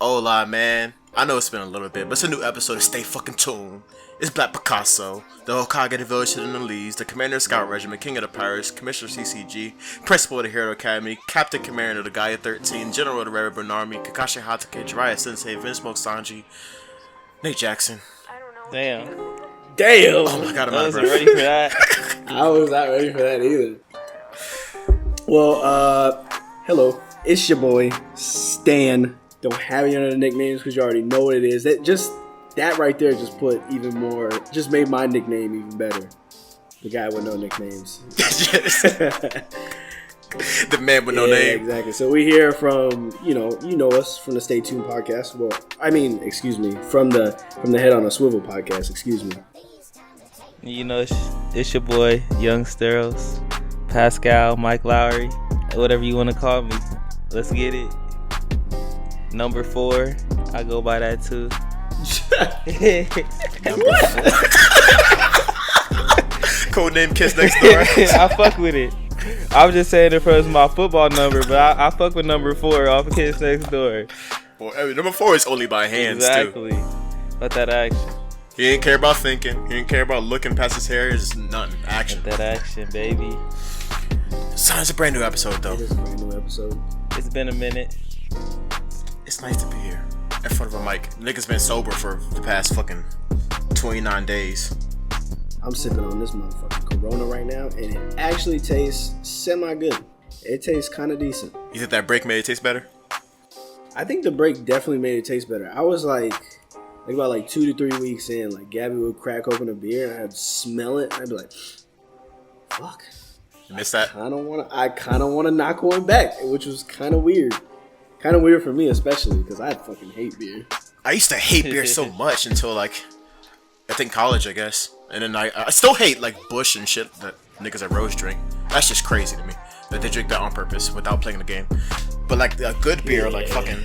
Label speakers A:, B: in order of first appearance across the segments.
A: Hola, man. I know it's been a little bit, but it's a new episode of Stay Fucking Tuned. It's Black Picasso, the Hokage of Village in the Leads, the Commander of Scout Regiment, King of the Pirates, Commissioner CCG, Principal of the Hero Academy, Captain Commander of the Gaia 13, General of the Red Ribbon Army, Kakashi Hatake, Jiraiya Sensei, Vince Smoke Sanji, Nate Jackson.
B: Damn.
A: Oh my god, I'm out of breath.
B: Ready for that.
C: I was not ready for that either. Well, hello. It's your boy, Stan. Don't have any other nicknames because you already know what it is. That right there just made my nickname even better. The guy with no nicknames.
A: The man with no name.
C: Exactly. So we hear from, you know us from the Stay Tuned podcast. Well, from the Head on a Swivel podcast, excuse me.
B: You know, it's your boy, Young Steros, Pascal, Mike Lowry, whatever you want to call me. Let's get it. Number 4, I go by that too.
A: Codename Kiss Next Door.
B: I fuck with it. I was just saying it for my football number, but I fuck with number 4 off of Kiss Next Door.
A: Well, number 4 is only by hands,
B: exactly.
A: too.
B: Let that action.
A: He didn't care about thinking. He didn't care about looking past his hair. It's just nothing. Action.
B: Let that action, baby.
A: So it's a brand new episode, though.
C: It is a brand new episode.
B: It's been a minute.
A: It's nice to be here in front of a mic. Niggas been sober for the past fucking 29 days.
C: I'm sipping on this motherfucking Corona right now, and it actually tastes semi-good. It tastes kind of decent.
A: You think that break made it taste better?
C: I think the break definitely made it taste better. I was like about 2 to 3 weeks in, like Gabby would crack open a beer, and I'd smell it, and I'd be like, fuck.
A: You missed that?
C: I kind of want to knock one back, which was kind of weird. Kind of weird for me, especially, because I fucking hate beer.
A: I used to hate beer so much until, I think college, I guess. And then I still hate, Bush and shit that niggas at Rose drink. That's just crazy to me, that they drink that on purpose without playing the game. But, a good beer, fucking,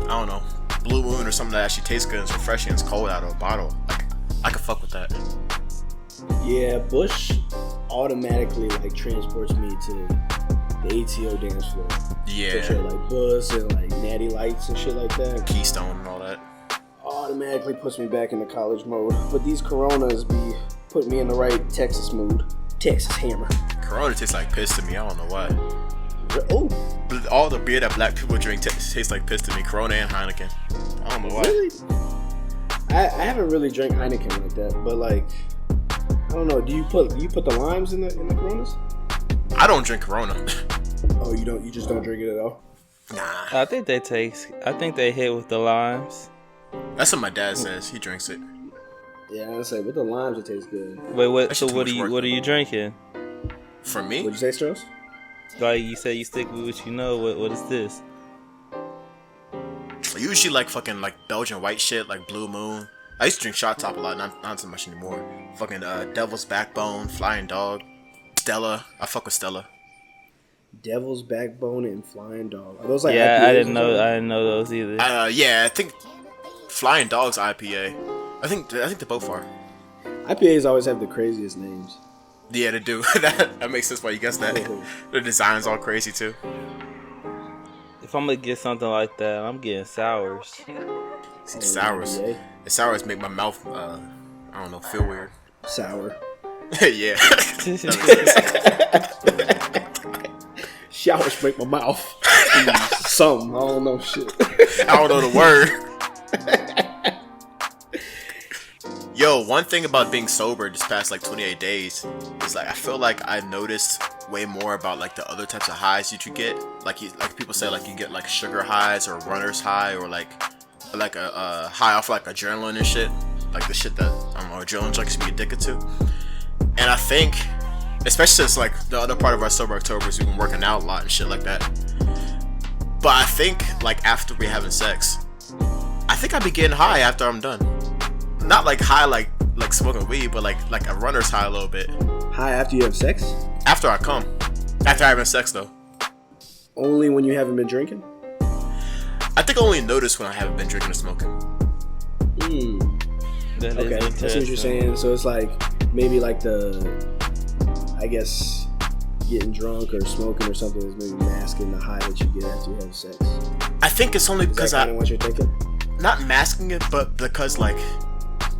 A: I don't know, Blue Moon or something that actually tastes good and it's refreshing and it's cold out of a bottle. I could fuck with that.
C: Yeah, Bush automatically, transports me to the ATO dance floor.
A: Yeah.
C: So shit Buzz and Natty Lights and shit like that.
A: Keystone and all that.
C: Automatically puts me back into college mode. But these Coronas put me in the right Texas mood. Texas Hammer.
A: Corona tastes like piss to me. I don't know why.
C: Oh.
A: But all the beer that black people drink tastes like piss to me. Corona and Heineken. I don't know why.
C: Really? I haven't really drank Heineken like that, but I don't know. Do you put the limes in the Coronas?
A: I don't drink Corona.
C: Oh, you don't? You just don't drink it at all?
A: Nah.
B: I think they hit with the limes.
A: That's what my dad says. He drinks it.
C: Yeah, I say with the limes it tastes good.
B: Wait, what? So what are you drinking?
A: For me?
C: What'd you say, Strauss?
B: You said you stick with what you know. What is this?
A: Usually fucking Belgian white shit, Blue Moon. I used to drink Shot Top a lot, not so much anymore. Fucking Devil's Backbone, Flying Dog, Stella. I fuck with Stella.
C: Devil's Backbone and Flying Dog. Are those
B: yeah,
C: IPAs
B: I didn't know those either.
A: Yeah, I think Flying Dog's IPA. I think they both are.
C: IPAs always have the craziest names.
A: Yeah, they do. that makes sense why you guessed that. The design's all crazy too.
B: If I'm gonna get something like that, I'm getting sours.
A: See, the sours make my mouth, feel weird.
C: Sour.
A: Yeah.
C: Showers break my mouth. Something. I don't know shit.
A: I don't know the word. Yo, one thing about being sober this past 28 days is I feel like I've noticed way more about the other types of highs that you get. Like people say you get sugar highs or runner's high or a high off adrenaline and shit. The shit that adrenaline junkies be addicted to. And I think, especially since the other part of our sober October is we've been working out a lot and shit like that. But I think after we having sex, I think I be getting high after I'm done. Not high like smoking weed, but like a runner's high a little bit.
C: High after you have sex?
A: After I come. After having sex though.
C: Only when you haven't been drinking?
A: I think I only notice when I haven't been drinking or smoking.
C: Okay, I see what you're saying. So it's maybe I guess getting drunk or smoking or something is maybe masking the high that you get after you have sex.
A: I think it's only
C: Is
A: because
C: that kind of what you're thinking?
A: not masking it, but because like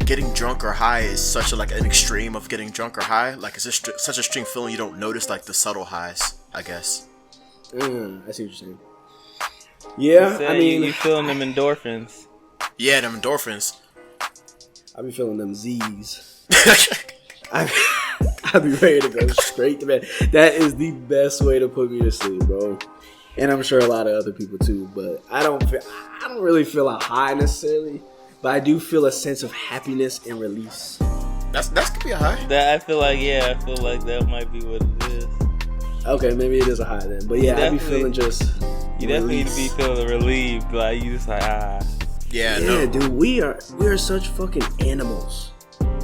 A: getting drunk or high is such a like an extreme of getting drunk or high. Like it's just such a extreme feeling you don't notice like the subtle highs. I guess.
C: I see what you're saying. Yeah, I mean,
B: you feeling them endorphins.
A: Yeah, them endorphins.
C: I be feeling them Z's. I be ready to go straight to bed. That is the best way to put me to sleep, bro. And I'm sure a lot of other people too. But I don't really feel a high necessarily, but I do feel a sense of happiness and release.
A: That could be a high.
B: That I feel like that might be what it is.
C: Okay, maybe it is a high then. But yeah, I be feeling just.
B: You definitely need to be feeling relieved, like you just like
A: Yeah,
C: Yeah,
A: no.
C: dude, we are such fucking animals,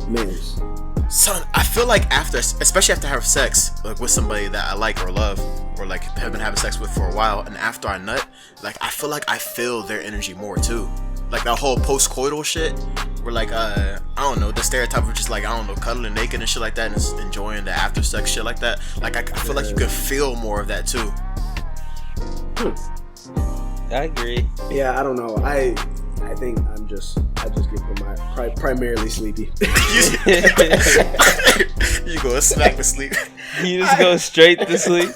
C: males.
A: Son, I feel like especially after I have sex, like with somebody that I like or love, or like have been having sex with for a while, and after I nut, like I feel like I feel their energy more too. Like that whole post-coital shit, where like I don't know, the stereotype of just like I don't know, cuddling naked and shit like that, and just enjoying the after sex shit like that. Like I feel like you could feel more of that too.
B: I agree.
C: Yeah, I don't know. I think I just get primarily sleepy.
A: You go smack to sleep.
B: You just go straight to sleep.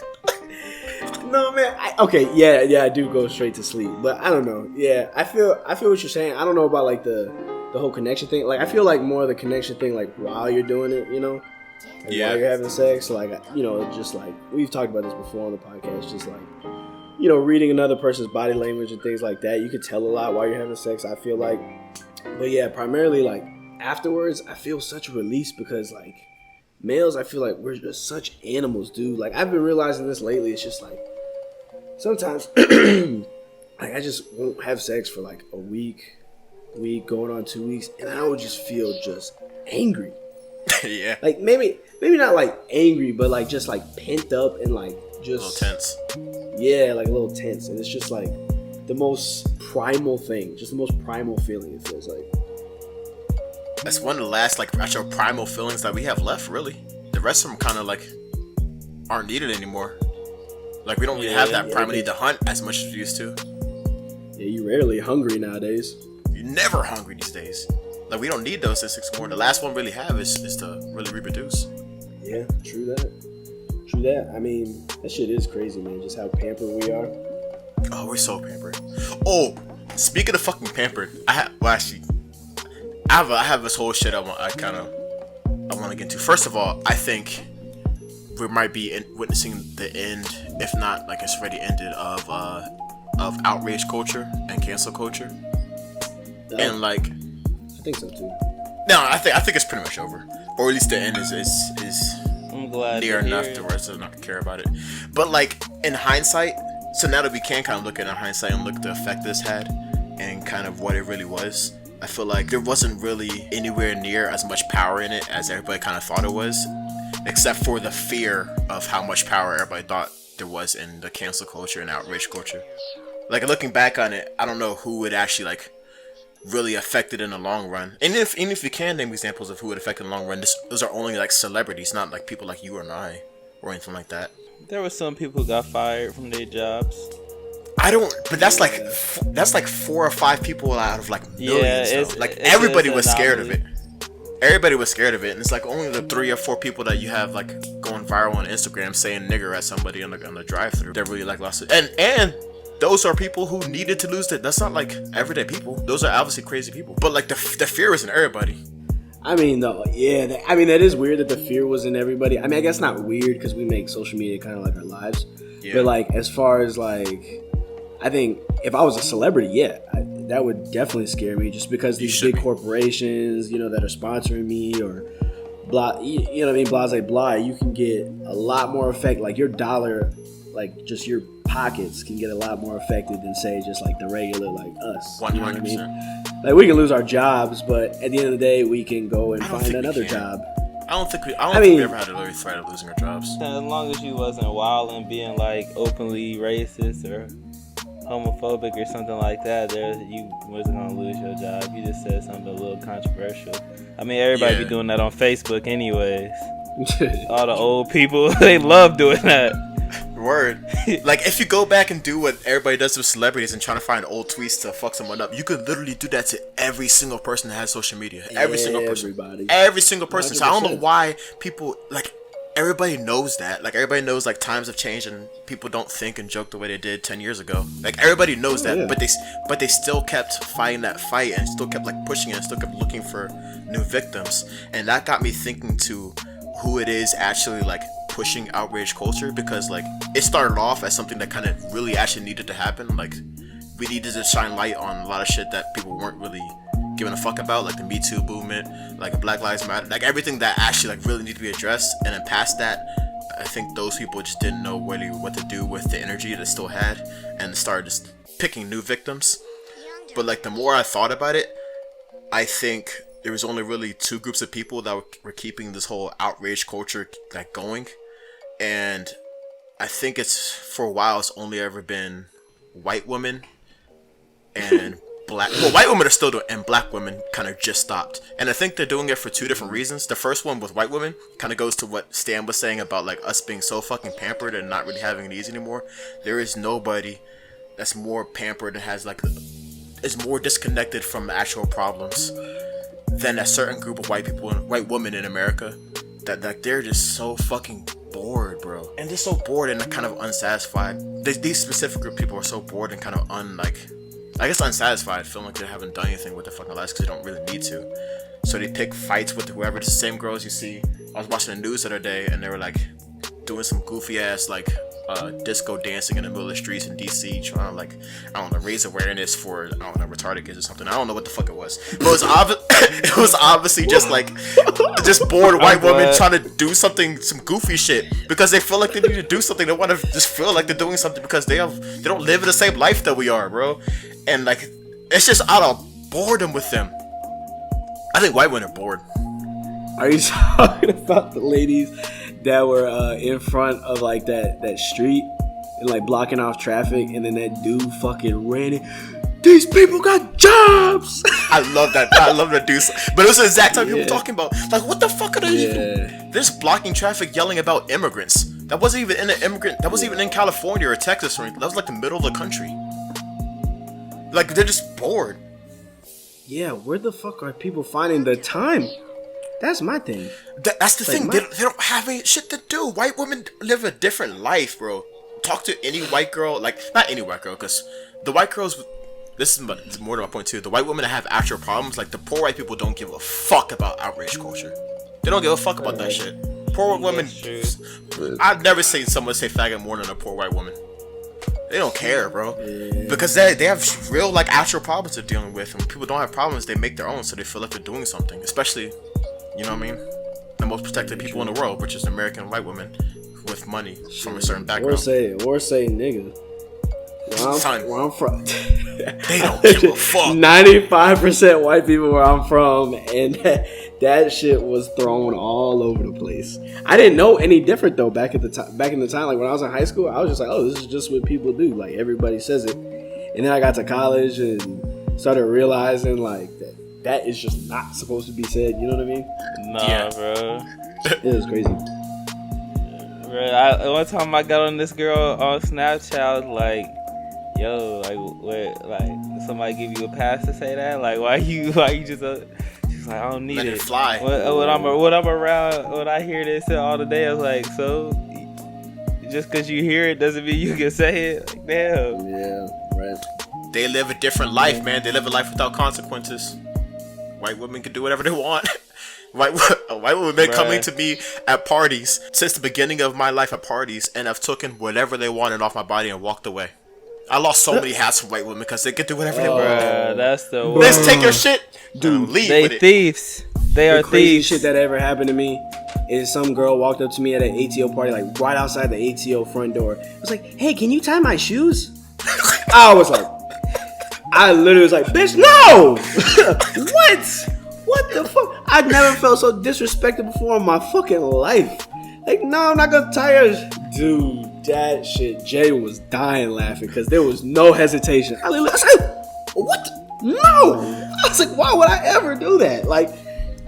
C: No, man. I do go straight to sleep, but I don't know. Yeah, I feel what you're saying. I don't know about like the whole connection thing. Like I feel like more of the connection thing, like while you're doing it, you know, like,
A: Yeah.
C: while you're having sex, like you know, just like we've talked about this before on the podcast, just like. You know, reading another person's body language and things like that, you could tell a lot while you're having sex, I feel like. But yeah, primarily like afterwards, I feel such a release because like males, I feel like we're just such animals, dude. Like I've been realizing this lately. It's just like sometimes like I just won't have sex for like a week going on 2 weeks, and I would just feel just angry.
A: Yeah.
C: Like maybe not like angry, but like just like pent up and like just
A: A little tense.
C: Yeah, like a little tense, and it's just like the most primal thing, just the most primal feeling. It feels like
A: That's one of the last like actual primal feelings that we have left. Really, the rest of them kind of like aren't needed anymore. Like we don't really have that primal need to hunt as much as we used to.
C: Yeah, you rarely hungry nowadays.
A: You're never hungry these days. Like we don't need those instincts more. The last one we really have is to really reproduce.
C: Yeah, true that. I mean, that shit is crazy, man. Just how pampered we are.
A: Oh, we're so pampered. Oh, speaking of fucking pampered, I have this whole shit I want to get into. First of all, I think we might be witnessing the end, if not like it's already ended, of outrage culture and cancel culture. And like,
C: I think so too.
A: no, I think it's pretty much over, or at least the end is
B: I'm glad
A: near enough to where it's not gonna care about it. But like in hindsight, so now that we can kind of look at it in hindsight and look at the effect this had and kind of what it really was, I feel like there wasn't really anywhere near as much power in it as everybody kind of thought it was, except for the fear of how much power everybody thought there was in the cancel culture and outrage culture. Like looking back on it, I don't know who would actually like really affected in the long run. And even if you can name examples of who it affected in the long run, those are only like celebrities, not like people like you or I or anything like that.
B: There were some people who got fired from their jobs.
A: But that's like 4 or 5 people out of like millions.
B: Yeah,
A: though. Like everybody was scared of
B: anomaly.
A: it. Everybody was scared of it, and it's like only the 3 or 4 people that you have like going viral on Instagram saying nigger at somebody on the drive-through. They're really like lost it. And those are people who needed to lose it. That's not like everyday people. Those are obviously crazy people. But like the fear is in everybody.
C: I mean, though, yeah. That is weird that the fear was in everybody. I mean, I guess not weird because we make social media kind of like our lives.
A: Yeah.
C: But like, as far as like, I think if I was a celebrity, that would definitely scare me. Just because these big corporations, you know, that are sponsoring me or blah, you know what I mean, blah, you can get a lot more effect. Like your dollar, like just your pockets can get a lot more affected than say just like the regular like us.
A: 100%.
C: You know what I mean? Like we can lose our jobs, but at the end of the day, we can go and find another job.
A: I don't think we ever had a really threat of losing our jobs.
B: As long as you wasn't wild and being like openly racist or homophobic or something like that, you wasn't gonna lose your job. You just said something a little controversial. I mean, everybody be doing that on Facebook anyways. All the old people, they love doing that.
A: Word. Like, if you go back and do what everybody does with celebrities and trying to find old tweets to fuck someone up, you could literally do that to every single person that has social media. Every single person.
C: Everybody.
A: Every single person. 100%. So I don't know
C: 100%.
A: why people, like, everybody knows that. Like, everybody knows, like, times have changed and people don't think and joke the way they did 10 years ago. Like, everybody knows that.
C: Yeah.
A: But they still kept fighting that fight and still kept, like, pushing it and still kept looking for new victims. And that got me thinking to who it is actually, like, pushing outrage culture, because like it started off as something that kind of really actually needed to happen. Like, we needed to shine light on a lot of shit that people weren't really giving a fuck about, like the Me Too movement, like Black Lives Matter, like everything that actually like really needed to be addressed. And then past that, I think those people just didn't know really what to do with the energy they still had and started just picking new victims. But like the more I thought about it, I think there was only really two groups of people that were keeping this whole outrage culture like going. And I think it's, for a while, it's only ever been white women and white women are still doing, and black women kind of just stopped. And I think they're doing it for two different reasons. The first one with white women kind of goes to what Stan was saying about like us being so fucking pampered and not really having it easy anymore. There is nobody that's more pampered and has like is more disconnected from the actual problems than a certain group of white people, white women in America, that like they're just so fucking bored, bro. And they're so bored and kind of unsatisfied. These specific group of people are so bored and kind of unsatisfied, feeling like they haven't done anything with their fucking lives because they don't really need to. So they pick fights with whoever. It's the same girls you see. I was watching the news the other day and they were like doing some goofy ass like disco dancing in the middle of the streets in DC, trying to like, I don't know, raise awareness for, I don't know, retarded kids or something. I don't know what the fuck it was. But it was obviously just like just bored white women trying to do something, some goofy shit, because they feel like they need to do something. They want to just feel like they're doing something because they don't live in the same life that we are, bro. And like it's just out of boredom with them. I think white women are bored.
C: Are you talking about the ladies that were in front of like that street and like blocking off traffic, and then that dude fucking ran it? These people got jobs.
A: I love that. I love that dude. But it was the exact time people talking about like, what the fuck are they even? They're just blocking traffic, yelling about immigrants. That wasn't even in an immigrant. That wasn't even in California or Texas or anything. That was like the middle of the country. Like they're just bored.
C: Yeah, where the fuck are people finding the time? That's my thing.
A: That's the thing. They don't have any shit to do. White women live a different life, bro. Talk to any white girl, like not any white girl, because the white girls. This is more to my point too. The white women that have actual problems, like the poor white people, don't give a fuck about outrage culture. They don't give a fuck about that shit. Poor women. I've never seen someone say faggot more than a poor white woman. They don't care, bro, because they have real like actual problems they're dealing with, and when people don't have problems, they make their own, so they feel like they're doing something. Especially, you know what I mean, the most protected people in the world, which is American white women with money from a certain background.
C: Or say nigga. Where I'm from,
A: they don't give a fuck.
C: 95% white people where I'm from, and that shit was thrown all over the place. I didn't know any different though back in the time. Like when I was in high school, I was just like, oh, this is just what people do. Like everybody says it. And then I got to college and started realizing like that is just not supposed to be said. You know what I mean?
B: Nah, bro.
C: It was crazy.
B: Bro, one time I got on this girl on Snapchat, I was like, yo, like what? Like somebody give you a pass to say that? Like why you just? She's like, I don't need
A: Let
B: it.
A: it fly.
B: When I'm around, when I hear this all the day, I was like, so just because you hear it doesn't mean you can say it. Like, damn.
C: Yeah, right.
A: They live a different life, man. They live a life without consequences. White women can do whatever they want. White women been coming to me at parties since the beginning of my life at parties, and have taken whatever they wanted off my body and walked away. I lost so many hats from white women because they can do whatever they want.
B: That's the worst.
A: Let's take your shit, dude. Leave
B: they
A: with it.
B: Thieves. They are
C: The crazy
B: thieves.
C: shit that ever happened to me is some girl walked up to me at an ATO party, like right outside the ATO front door. I was like, hey, can you tie my shoes? I literally was like, bitch, no! What the fuck? I'd never felt so disrespected before in my fucking life. Like, no, I'm not gonna tie yours. Dude, that shit, Jay was dying laughing because there was no hesitation. I was like, what? No! I was like, why would I ever do that? Like,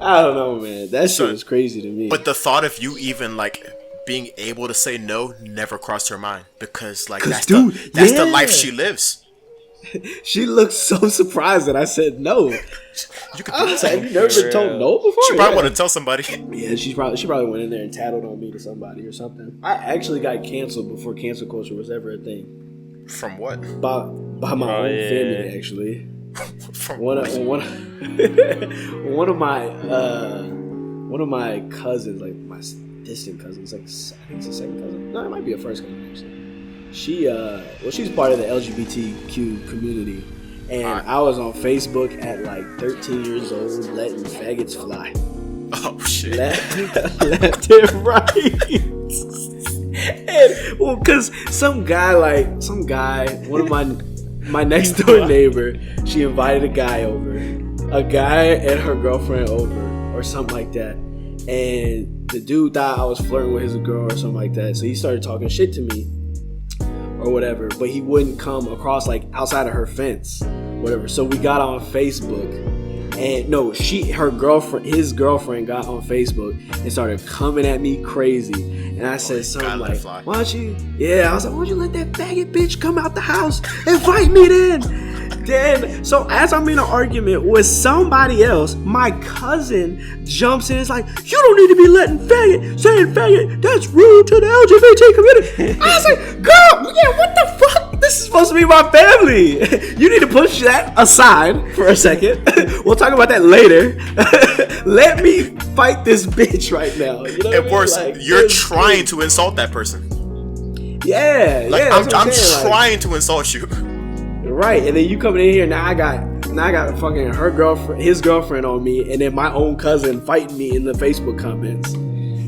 C: I don't know, man. That shit was crazy to me.
A: But the thought of you even like being able to say no never crossed her mind because like that's
C: dude,
A: the life she lives.
C: She looked so surprised that I said no.
A: You could
C: I was like, have you never been told no before?
A: She probably want to tell somebody.
C: Yeah, she probably went in there and tattled on me to somebody or something. I actually got canceled before cancel culture was ever a thing.
A: From what?
C: By my own family, actually.
A: From
C: one of my cousins, like my distant cousins, like I think it's a second cousin. No, it might be a first cousin actually. She's part of the LGBTQ community, and I was on Facebook at like 13 years old, letting faggots fly.
A: Oh shit!
C: Left and right. And well, cause some guy, one of my next door neighbor, she invited a guy and her girlfriend over, or something like that. And the dude thought I was flirting with his girl or something like that, so he started talking shit to me. Or whatever, but he wouldn't come across like outside of her fence, whatever. So we got on Facebook, and no, his girlfriend got on Facebook and started coming at me crazy. And I said something like, "Why don't you?" Yeah, I was like, "Why don't you let that faggot bitch come out the house and fight me then?" Then, so as I'm in an argument with somebody else, my cousin jumps in and is like, "You don't need to be saying faggot, that's rude to the LGBT community." I was like, "Girl, yeah, what the fuck? This is supposed to be my family. You need to push that aside for a second. We'll talk about that later. Let me fight this bitch right now." You know
A: and worse, like, you're trying to insult that person.
C: Yeah,
A: like,
C: yeah.
A: I'm trying to insult you.
C: Right, and then you coming in here, now I got fucking his girlfriend on me, and then my own cousin fighting me in the Facebook comments.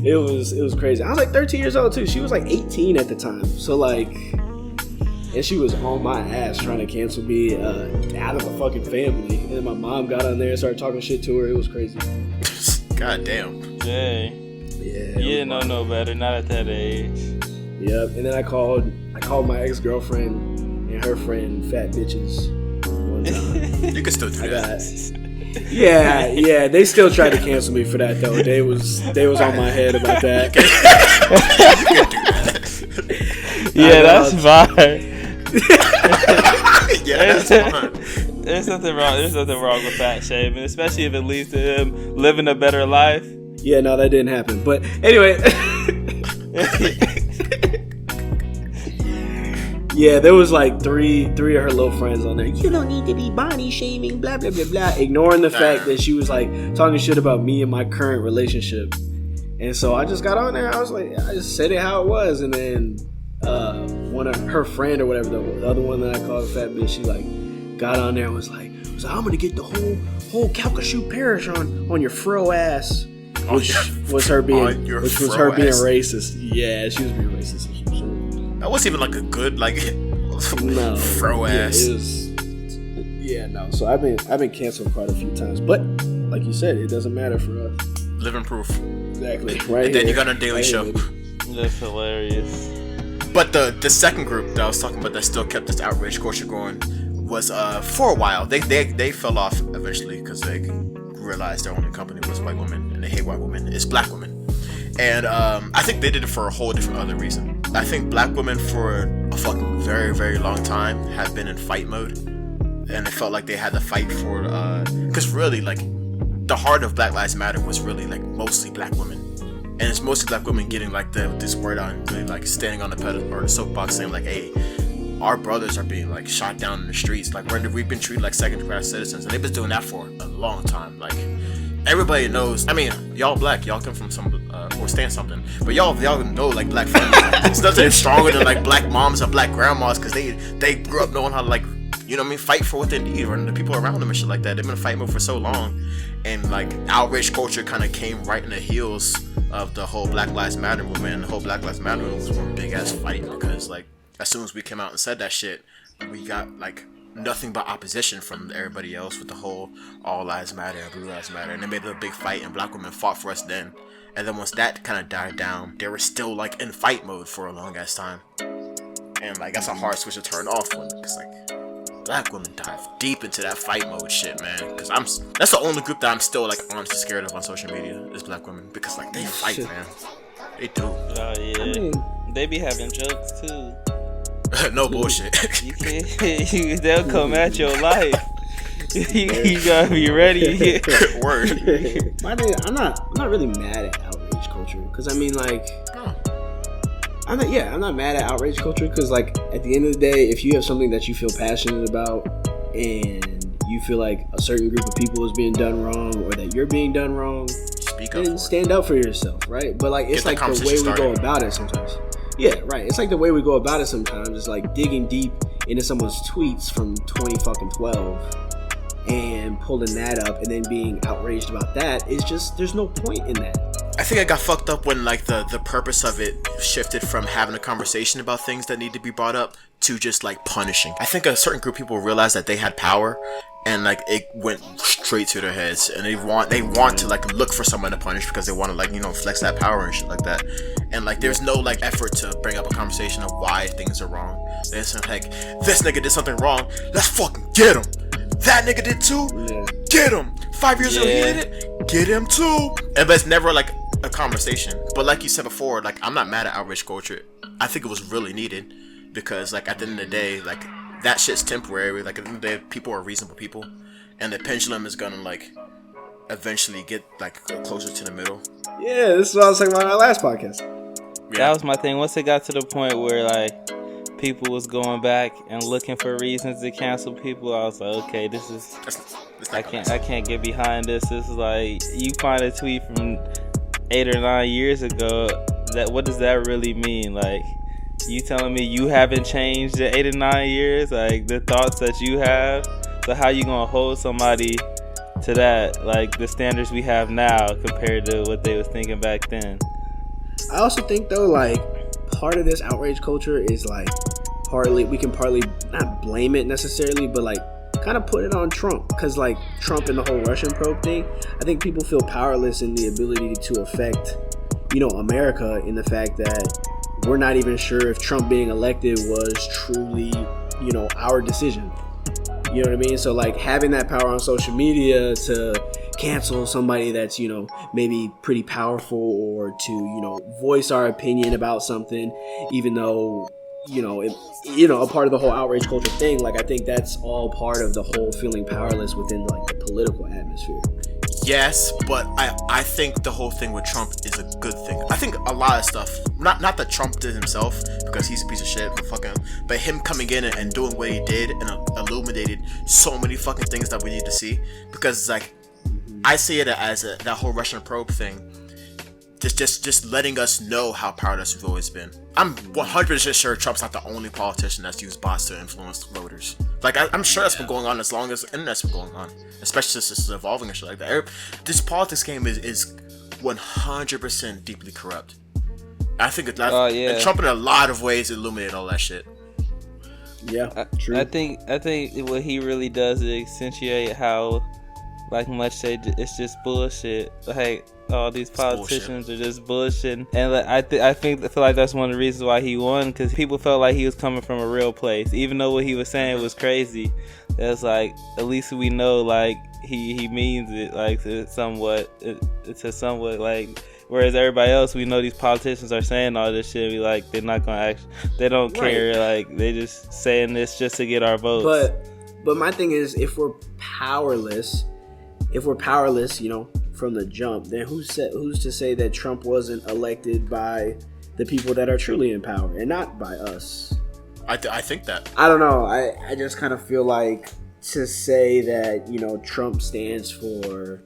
C: It was crazy. I was like 13 years old too. She was like 18 at the time. So like, and she was on my ass trying to cancel me out of the fucking family. And then my mom got on there and started talking shit to her. It was crazy.
A: God damn.
B: Dang.
C: Yeah.
B: You didn't know no better, not at that age.
C: Yep. And then I called my ex-girlfriend and her friend fat bitches one time.
A: You can still do that.
C: Yeah, they still tried to cancel me for that though. They was on my head about that.
A: You can do that.
B: Yeah, that's fine.
A: Yeah, that's fine.
B: There's nothing wrong with fat shaming, especially if it leads to him living a better life.
C: Yeah, no, that didn't happen. But anyway. Yeah, there was like three of her little friends on there. You don't need to be body shaming, blah, blah, blah, blah. Ignoring the fact that she was like talking shit about me and my current relationship. And so I just got on there. I was like, I just said it how it was. And then one of her friend or whatever, the other one that I called a fat bitch, she like got on there and was like, I'm going to get the whole Calcasieu Parish on your fro ass. Which was her being racist. Yeah, she was being racist.
A: That wasn't even like a good
C: no
A: fro ass.
C: No. So I've been canceled quite a few times, but like you said, it doesn't matter for us.
A: Living proof.
C: Exactly. Right.
A: And then you got a daily show.
B: That's hilarious.
A: But the second group that I was talking about that still kept this outrage culture going was for a while. They fell off eventually because they realized their only company was white women and they hate white women. It's black women. And I think they did it for a whole different other reason. I think black women for a fucking very, very long time have been in fight mode. And it felt like they had to fight for, because really, like, the heart of Black Lives Matter was really, like, mostly black women. And it's mostly black women getting, like, this word out and really, like, standing on the pedestal or the soapbox saying, like, hey, our brothers are being, like, shot down in the streets. Like, we've been treated like second-class citizens. And they've been doing that for a long time. Like, everybody knows. I mean, y'all black, y'all come from some or stand something, but y'all know like black families. It's nothing stronger than like black moms and black grandmas because they grew up knowing how to like, you know what I mean, fight for what they need or the people around them and shit like that. They've been in fight mode for so long, and like outrage culture kind of came right in the heels of the whole Black Lives Matter movement. And the whole Black Lives Matter movement was one big ass fight because like as soon as we came out and said that shit, we got like nothing but opposition from everybody else with the whole all lives matter and blue lives matter, and they made it a big fight and black women fought for us then. And then once that kind of died down, they were still like in fight mode for a long ass time, and like that's a hard switch to turn off when, because like black women dive deep into that fight mode shit, man. Because that's the only group that I'm still like honestly scared of on social media is black women, because like they fight, man. They do.
B: Oh yeah,
C: I mean,
B: they be having jokes too.
A: No bullshit.
B: You can't. They'll come at your life. You gotta be ready.
A: Word.
C: my thing, I'm not really mad at outrage culture because I mean, like,
A: Oh.
C: I'm not mad at outrage culture because, like, at the end of the day, if you have something that you feel passionate about and you feel like a certain group of people is being done wrong or that you're being done wrong,
A: Speak up.
C: then stand up for yourself, right? But like, it's
A: Get the
C: like the way we
A: conversation
C: go
A: started.
C: about it sometimes. Yeah, right. It's like the way we go about it sometimes. It's like digging deep into someone's tweets from 2012 and pulling that up and then being outraged about that. Is just, there's no point in that.
A: I think I got fucked up when like the purpose of it shifted from having a conversation about things that need to be brought up to just like punishing. I think a certain group of people realized that they had power and like it went straight to their heads and they want to like look for someone to punish because they want to like, you know, flex that power and shit like that. And like there's no like effort to bring up a conversation of why things are wrong. It's like, this nigga did something wrong, let's fucking get him. That nigga did too, get him. 5 years ago he did it, get him too. And but it's never like a conversation. But like you said before, like I'm not mad at outrage culture. I think it was really needed because like at the end of the day, like that shit's temporary. Like at the end of the day, people are reasonable people, and the pendulum is gonna like eventually get like closer to the middle.
C: Yeah, this is what I was talking about in our last podcast.
B: That was my thing. Once it got to the point where like people was going back and looking for reasons to cancel people, I was like, okay, this is I can't get behind this. This is like, you find a tweet from 8 or 9 years ago, that what does that really mean? Like, you telling me you haven't changed in 8 or 9 years, like the thoughts that you have? So how you gonna hold somebody to that, like the standards we have now compared to what they was thinking back then?
C: I also think though, like, part of this outrage culture is like we can partly not blame it necessarily, but like kind of put it on Trump, because like Trump and the whole Russian probe thing, I think people feel powerless in the ability to affect, you know, America, in the fact that we're not even sure if Trump being elected was truly, you know, our decision. You know what I mean? So like having that power on social media to cancel somebody that's, you know, maybe pretty powerful, or to, you know, voice our opinion about something, even though, you know, a part of the whole outrage culture thing, like I think that's all part of the whole feeling powerless within like the political atmosphere.
A: Yes, but I think the whole thing with Trump is a good thing. I think a lot of stuff, not that Trump did himself, because he's a piece of shit, but him coming in and doing what he did and illuminated so many fucking things that we need to see. Because like, I see it as that whole Russian probe thing, just letting us know how powerless we've always been. I'm 100% sure Trump's not the only politician that's used bots to influence voters. Like, I'm sure that's been going on as long as the internet's been going on, especially since it's evolving and shit like that. This politics game is 100% deeply corrupt. I think and Trump in a lot of ways illuminated all that shit.
C: Yeah, true.
B: I think what he really does is accentuate how like much it's just bullshit. Like, all these politicians are just bullshitting, and like, I feel like that's one of the reasons why he won, because people felt like he was coming from a real place, even though what he was saying was crazy. It's like, at least we know like he means it, like to somewhat like, whereas everybody else, we know these politicians are saying all this shit, we like, they're not gonna they don't care, like they just saying this just to get our votes.
C: But my thing is, if we're powerless, you know, from the jump, then who's to say that Trump wasn't elected by the people that are truly in power and not by us?
A: I think that.
C: I don't know. I just kind of feel like, to say that, you know, Trump stands for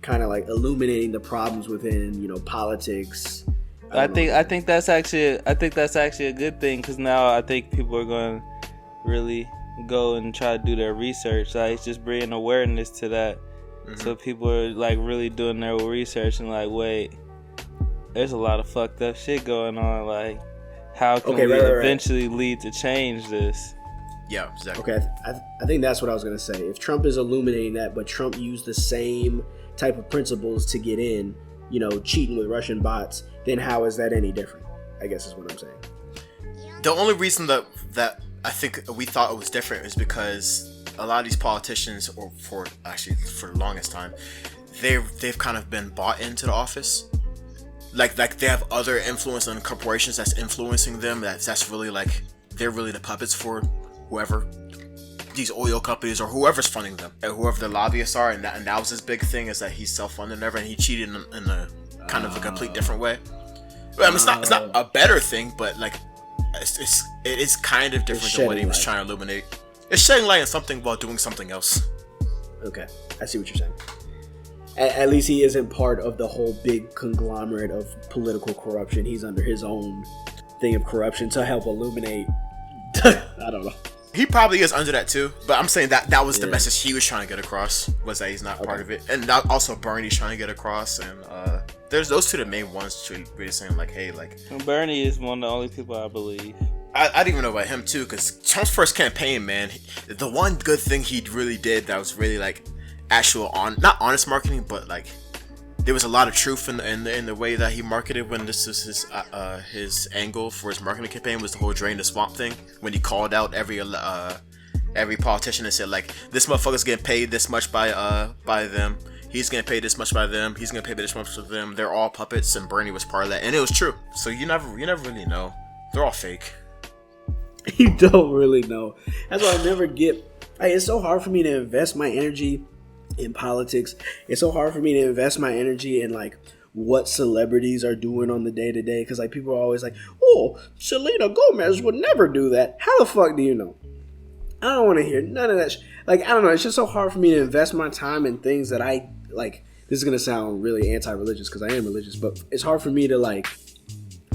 C: kind of like illuminating the problems within, you know, politics.
B: I think that's actually a good thing, because now I think people are going to really go and try to do their research. Like, it's just bringing awareness to that. Mm-hmm. So people are like really doing their research and like, wait, there's a lot of fucked up shit going on. Like, how can we eventually lead to change this?
A: Yeah, exactly.
C: Okay, I think that's what I was gonna say. If Trump is illuminating that, but Trump used the same type of principles to get in, you know, cheating with Russian bots, then how is that any different? I guess is what I'm saying.
A: The only reason that I think we thought it was different is because a lot of these politicians, or for the longest time, they've kind of been bought into the office, like they have other influence on corporations that's influencing them. That's really like they're really the puppets for whoever these oil companies or whoever's funding them, and whoever the lobbyists are. And that was his big thing, is that he's self-funded and everything. He cheated in a kind of a complete different way. I mean, it's not a better thing, but like it is kind of different than what he was trying to illuminate. It's shedding light on something while doing something else.
C: Okay, I see what you're saying. At least he isn't part of the whole big conglomerate of political corruption. He's under his own thing of corruption to help illuminate. I don't know.
A: He probably is under that too, but I'm saying that was the message he was trying to get across, was that he's not part of it, and that also Bernie's trying to get across, and there's those two the main ones really saying like, hey, like
B: Bernie is one of the only people I believe.
A: I didn't even know about him too, because Trump's first campaign, man, the one good thing he really did that was really like actual not honest marketing, but like there was a lot of truth in the way that he marketed when this is his angle for his marketing campaign, was the whole drain the swamp thing, when he called out every politician and said like, this motherfucker's getting paid this much by them, he's getting paid this much by them, he's getting paid this much by them, they're all puppets, and Bernie was part of that, and it was true. So you never really know, they're all fake.
C: You don't really know. That's why I never get. Like, it's so hard for me to invest my energy in politics. It's so hard for me to invest my energy in like what celebrities are doing on the day to day. Because like people are always like, "Oh, Selena Gomez would never do that." How the fuck do you know? I don't want to hear none of that. Like, I don't know. It's just so hard for me to invest my time in things that I like. This is gonna sound really anti-religious because I am religious, but it's hard for me to like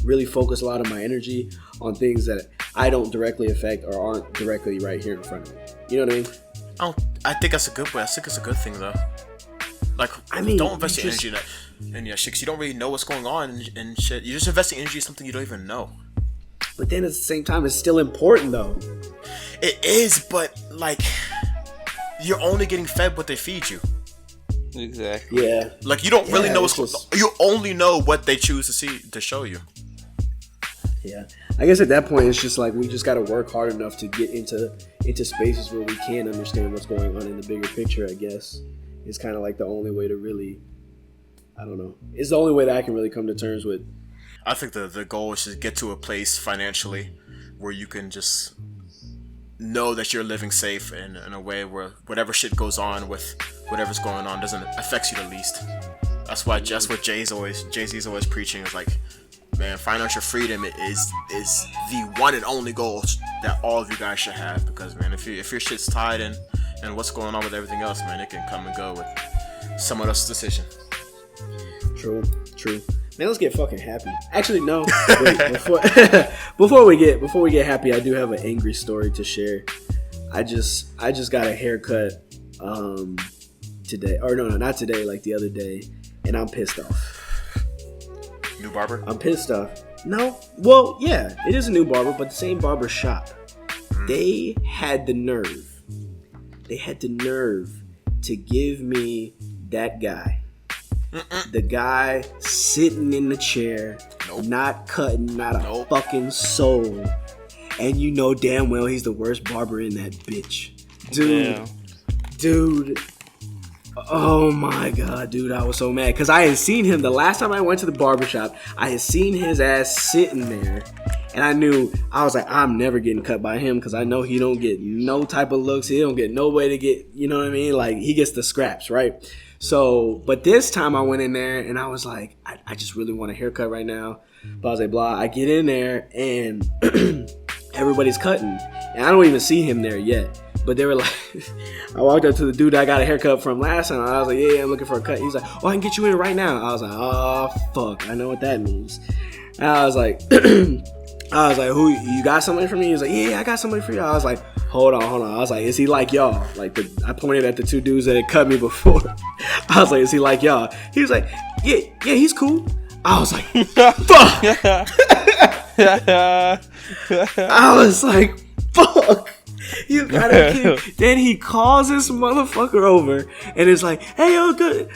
C: really focus a lot of my energy on things that I don't directly affect or aren't directly right here in front of me. You know what I mean?
A: I think that's a good way. I think it's a good thing though. Like, I mean, don't invest your energy in your shit, because you don't really know what's going on and shit. You just invest your energy in something you don't even know.
C: But then at the same time, it's still important though.
A: It is, but like, you're only getting fed what they feed you.
B: Exactly.
C: Yeah.
A: Like, you don't really know what's going on. You only know what they choose to show you.
C: Yeah, I guess at that point it's just like we just got to work hard enough to get into spaces where we can understand what's going on in the bigger picture. I guess it's kind of like the only way to really, I don't know. It's the only way that I can really come to terms with.
A: I think the goal is to get to a place financially where you can just know that you're living safe in a way where whatever shit goes on with whatever's going on doesn't affect you the least. That's what Jay-Z's always preaching, is like, man, financial freedom is the one and only goal that all of you guys should have. Because, man, if your shit's tied in and what's going on with everything else, man, it can come and go with someone else's decision.
C: True. Man, let's get fucking happy. Actually, no. Wait, before we get happy, I do have an angry story to share. I just got a haircut today, or no, not today, like the other day, and I'm pissed off.
A: New barber?
C: I'm pissed off. No. Well, yeah, it is a new barber, but the same barber shop. They had the nerve to give me that guy. The guy sitting in the chair, not cutting, not a fucking soul. And you know damn well he's the worst barber in that bitch. Dude. Oh my god, dude, I was so mad because I had seen him the last time I went to the barbershop. I had seen his ass sitting there, and I was like, I'm never getting cut by him because I know he don't get no type of looks. He don't get no way to get, you know what I mean? Like, he gets the scraps, right? So, but this time I went in there and I was like, I just really want a haircut right now. Blah, blah, blah. I get in there and everybody's cutting, and I don't even see him there yet. But they were like, I walked up to the dude I got a haircut from last time. I was like, yeah, I'm looking for a cut. He's like, oh, I can get you in right now. I was like, oh, fuck. I know what that means. And I was like, who, you got somebody for me? He was like, yeah, I got somebody for you. I was like, hold on. I was like, is he like y'all? Like, I pointed at the two dudes that had cut me before. I was like, is he like y'all? He was like, yeah, he's cool. I was like, fuck. I was like, fuck. You gotta kidding. Then he calls this motherfucker over and it's like, hey, yo,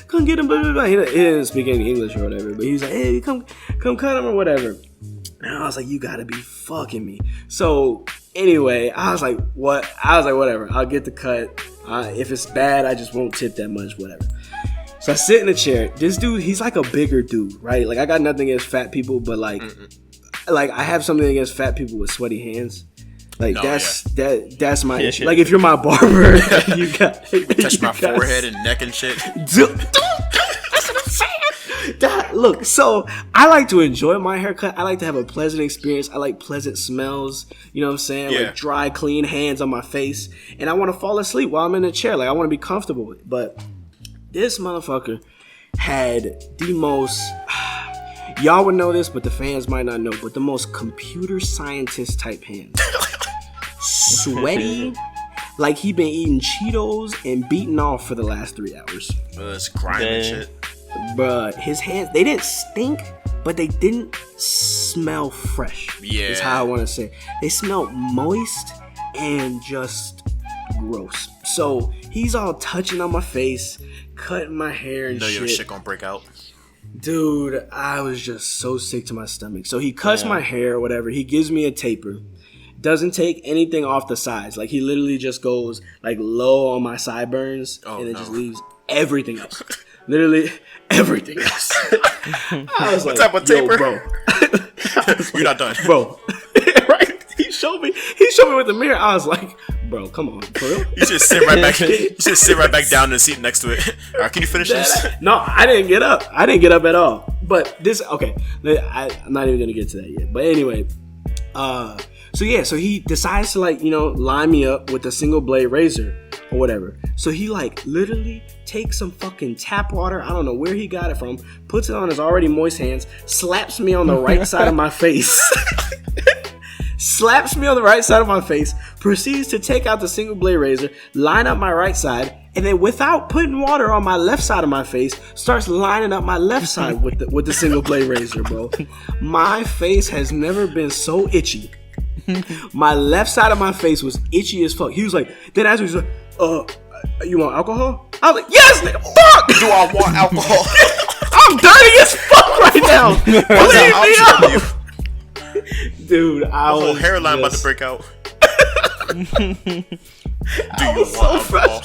C: come get him. Blah, blah, blah. He didn't speak any English or whatever, but he's like, hey, come cut him or whatever. And I was like, you gotta be fucking me. So anyway, I was like, what? I was like, whatever. I'll get the cut. If it's bad, I just won't tip that much, whatever. So I sit in a chair. This dude, he's like a bigger dude, right? Like I got nothing against fat people, but like I have something against fat people with sweaty hands. Like that's my issue. Like if you're my barber, you got
A: touch my forehead and neck and shit.
C: That's what I'm saying. Look, so I like to enjoy my haircut. I like to have a pleasant experience. I like pleasant smells. You know what I'm saying?
A: Yeah.
C: Like dry, clean hands on my face, and I want to fall asleep while I'm in the chair. Like I want to be comfortable with it. But this motherfucker had the most. Y'all would know this, but the fans might not know. But the most computer scientist type hands. Sweaty, like he been eating Cheetos and beating off for the last 3 hours.
A: It's grimy and shit.
C: Bruh, his hands, they didn't stink, but they didn't smell fresh.
A: Yeah.
C: Is how I want to say. They smelled moist and just gross. So he's all touching on my face, cutting my hair and shit.
A: Your shit gonna break out.
C: Dude, I was just so sick to my stomach. So he cuts my hair or whatever. He gives me a taper. Doesn't take anything off the sides. Like he literally just goes like low on my sideburns and then just leaves everything else. Literally everything else. I was
A: what
C: like,
A: type of taper?
C: Bro.
A: You're not done.
C: Bro. Right? He showed me with the mirror. I was like, bro, come on, for real?
A: You should sit right back. You should sit right back down in the seat next to it. All right, can you finish this?
C: No, I didn't get up. I didn't get up at all. But this, okay, I'm not even gonna get to that yet. But anyway, so he decides to line me up with a single blade razor or whatever. So he literally takes some fucking tap water. I don't know where he got it from. Puts it on his already moist hands. Slaps me on the right side of my face. Slaps me on the right side of my face. Proceeds to take out the single blade razor, line up my right side, and then without putting water on my left side of my face, starts lining up my left side with the single blade razor, bro. My face has never been so itchy. My left side of my face was itchy as fuck. He was like, then as he was like, you want alcohol? I was like, yes, nigga, fuck!
A: Do I want alcohol?
C: I'm dirty as fuck right now. Leave me up. Dude, I was
A: whole hairline about to break out. Do you want alcohol?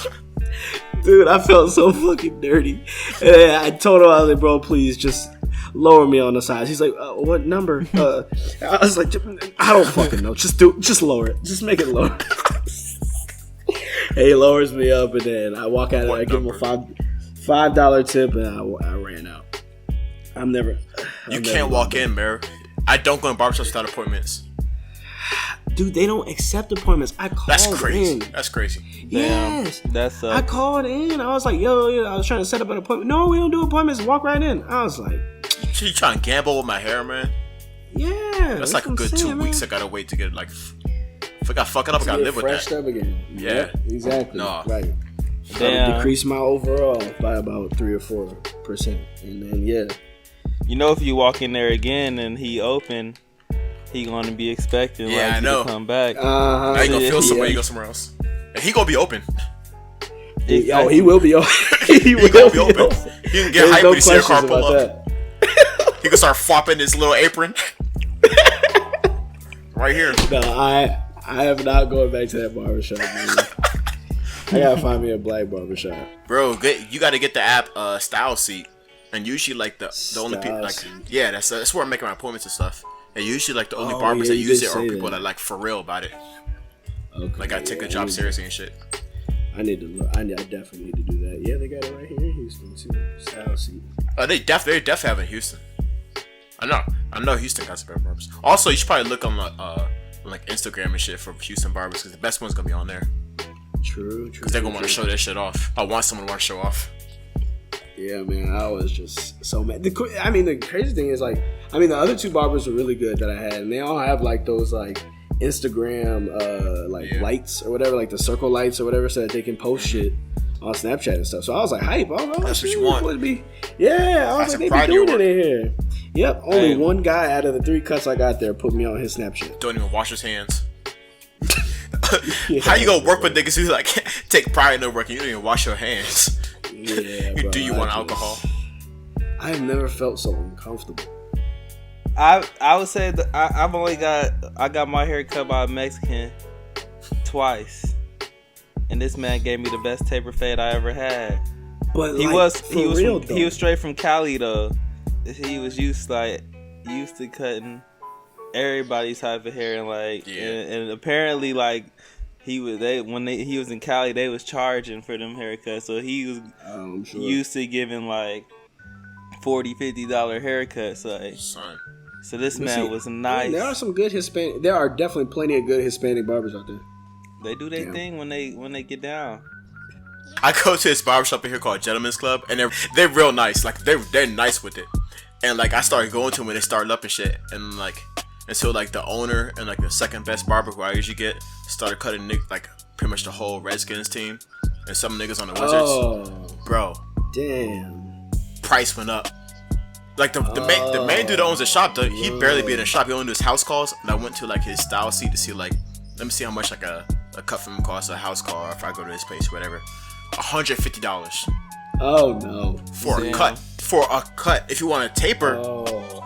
C: Dude, I felt so fucking dirty. And I told him, I was like, bro, please just lower me on the sides. He's like, what number? I was like, I don't fucking know. Just lower it. Just make it lower. He lowers me up, and then I walk out. I give him a $5 tip, and I ran out.
A: You can't walk in, man. I don't go in barbershops without appointments.
C: Dude, they don't accept appointments. I called
A: That's crazy.
C: in.
A: That's crazy.
C: Yes.
B: That's
C: I called in. I was like, yo, I was trying to set up an appointment. No, we don't do appointments. Walk right in. I was like,
A: you trying to gamble with my hair, man?
C: Yeah.
A: That's like a good 2 weeks. I gotta wait to get if I got fucking up, I gotta live with that.
C: Freshed up again.
A: Yeah.
C: Yep, exactly.
A: No.
C: Right. Decrease my overall by about 3 or 4%, and then
B: if you walk in there again and he open, he gonna be expecting you to come back.
A: Now you gonna feel somewhere, you go somewhere else, and he gonna be open.
C: Oh, he will be open. he
A: will be open. He can get hype when he see your car pull up.
C: That.
A: He can start flopping his little apron. Right here.
C: No, I am not going back to that barbershop. I gotta find me a black barbershop.
A: Bro, you gotta get the app Style Seat. And usually the only people that's where I'm making my appointments and stuff. And usually the only barbers that use it are people that for real about it. Okay. I take a job seriously and shit.
C: I need to look. I definitely need to do that. Yeah, they got it right here in Houston too. Style Seat.
A: They definitely have it in Houston. I know Houston got some better barbers. Also, you should probably look on Instagram and shit for Houston barbers, because the best one's gonna be on there.
C: True.
A: Because they're gonna want to show that shit off. I want someone to want to show off.
C: Yeah, man, I was just so mad. The crazy thing is, the other two barbers were really good that I had, and they all have those Instagram lights or whatever, the circle lights or whatever, so that they can post shit on Snapchat and stuff. So I was like, hype.
A: That's what you want.
C: I was like, they be doing it in here. Yep, only one guy out of the 3 cuts I got there put me on his Snapchat.
A: Don't even wash his hands. How you gonna work with niggas who take pride in their work and you don't even wash your hands?
C: Yeah, bro,
A: do you want alcohol?
C: I have never felt so uncomfortable.
B: I would say that I got my hair cut by a Mexican twice, and this man gave me the best taper fade I ever had.
C: But
B: He
C: like,
B: was
C: for real,
B: he was straight from Cali though. He was used to cutting everybody's type of hair and like and apparently like he was in Cali they was charging for them haircuts, so he was used to giving like $40-$50 haircuts. Like,
A: Son.
B: so this man was nice.
C: I mean, there are some good Hispanic. There are definitely plenty of good Hispanic barbers out there.
B: They do their thing when they get down.
A: I go to this barbershop in here called Gentleman's Club, and they're real nice. Like they're nice with it, and like I started going to them when they started up and shit, and like until like the owner and like the second best barber who I usually get started cutting like pretty much the whole Redskins team and some niggas on the Wizards.
C: Oh,
A: bro,
C: damn!
A: Price went up. Like the main dude that owns the shop, he barely be in the shop. He only does house calls, and I went to like his style seat to see like let me see how much like a cut from him costs, a house call, or if I go to his place, whatever. $150.
C: Oh no!
A: For a cut. For a cut. If you want a taper,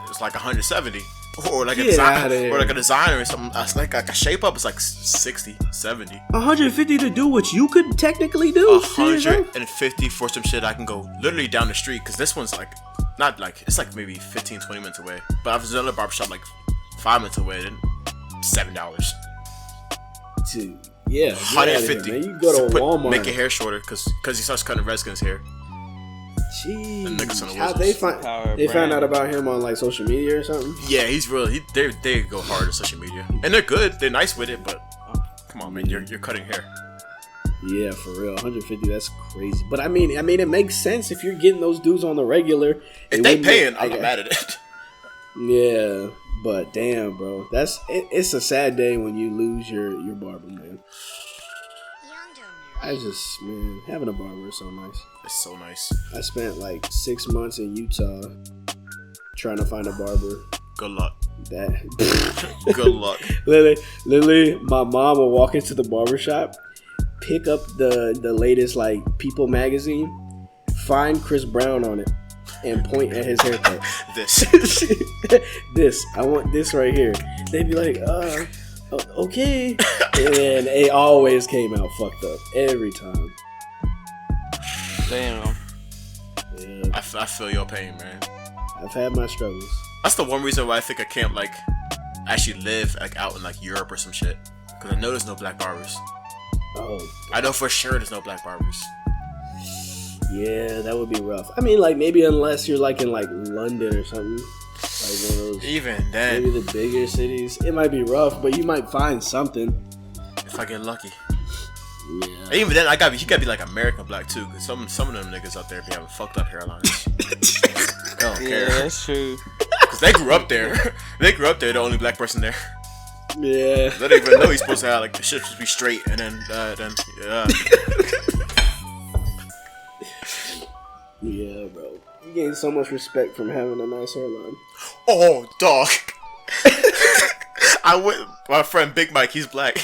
A: it's like $170. Or like a designer or something. Like a shape up, it's like $60, $70.
C: $150 to do what you could technically do.
A: $150 for some shit I can go literally down the street, because this one's like not like it's like maybe 15-20 minutes away. But I was in another barbershop like 5 minutes away, then $7.
C: Dude. Yeah,
A: $150.
C: Here, you go to Walmart.
A: Make your hair shorter because he starts cutting Redskins hair.
C: Jeez, how they found out about him on like social media or something?
A: Yeah, he's really they go hard on social media, and they're good. They're nice with it, but come on, man, you're cutting hair.
C: Yeah, for real, 150. That's crazy. But I mean, it makes sense if you're getting those dudes on the regular.
A: If they paying, I'm not mad at it.
C: Yeah, but damn, bro, it's a sad day when you lose your barber, man. Man, having a barber is so nice.
A: It's so nice.
C: I spent like 6 months in Utah trying to find a barber.
A: Good luck.
C: Good
A: luck.
C: Literally, my mom will walk into the barbershop, pick up the latest like People magazine, find Chris Brown on it, and point at his haircut. This. I want this right here. They'd be like, okay. And it always came out fucked up. Every time.
B: Damn.
C: Yeah.
A: I feel your pain, man.
C: I've had my struggles.
A: That's the one reason why I think I can't like actually live like out in like Europe or some shit. Because I know there's no black barbers.
C: Oh.
A: I know for sure there's no black barbers.
C: Yeah, that would be rough. I mean, like maybe unless you're like in like London or something. Like one of those,
A: even then,
C: maybe the bigger cities, it might be rough, but you might find something
A: if I get lucky.
C: Yeah.
A: And even then, he gotta be like American black too, because some of them niggas out there be having fucked up hairlines. They don't care.
B: Yeah, that's true.
A: Because they grew up there. The only black person there.
C: Yeah.
A: They don't even know he's supposed to have like the shit supposed to be straight, and then yeah.
C: Yeah, bro. You gain so much respect from having a nice hairline.
A: Oh, dog. My friend Big Mike, he's black,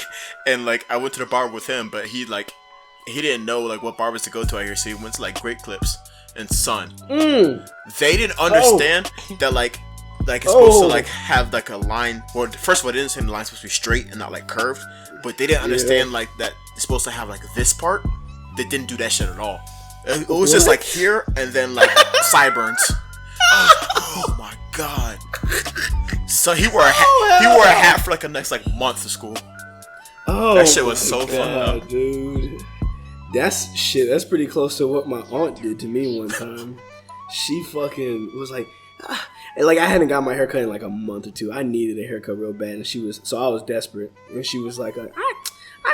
A: and like I went to the barber with him, but he didn't know like what barbers to go to out here, so he went to like Great Clips and Son. They didn't understand that like it's supposed to like have like a line. Well, first of all, they didn't say the line's supposed to be straight and not like curved, but they didn't understand like that it's supposed to have like this part. They didn't do that shit at all. It was just like here and then like sideburns. Oh my god! So he wore a hat for like the next like month of school.
C: Oh,
A: that shit was so fun,
C: dude. That's pretty close to what my aunt did to me one time. She fucking was like I hadn't got my haircut in like a month or two. I needed a haircut real bad, and I was desperate, and she was like, I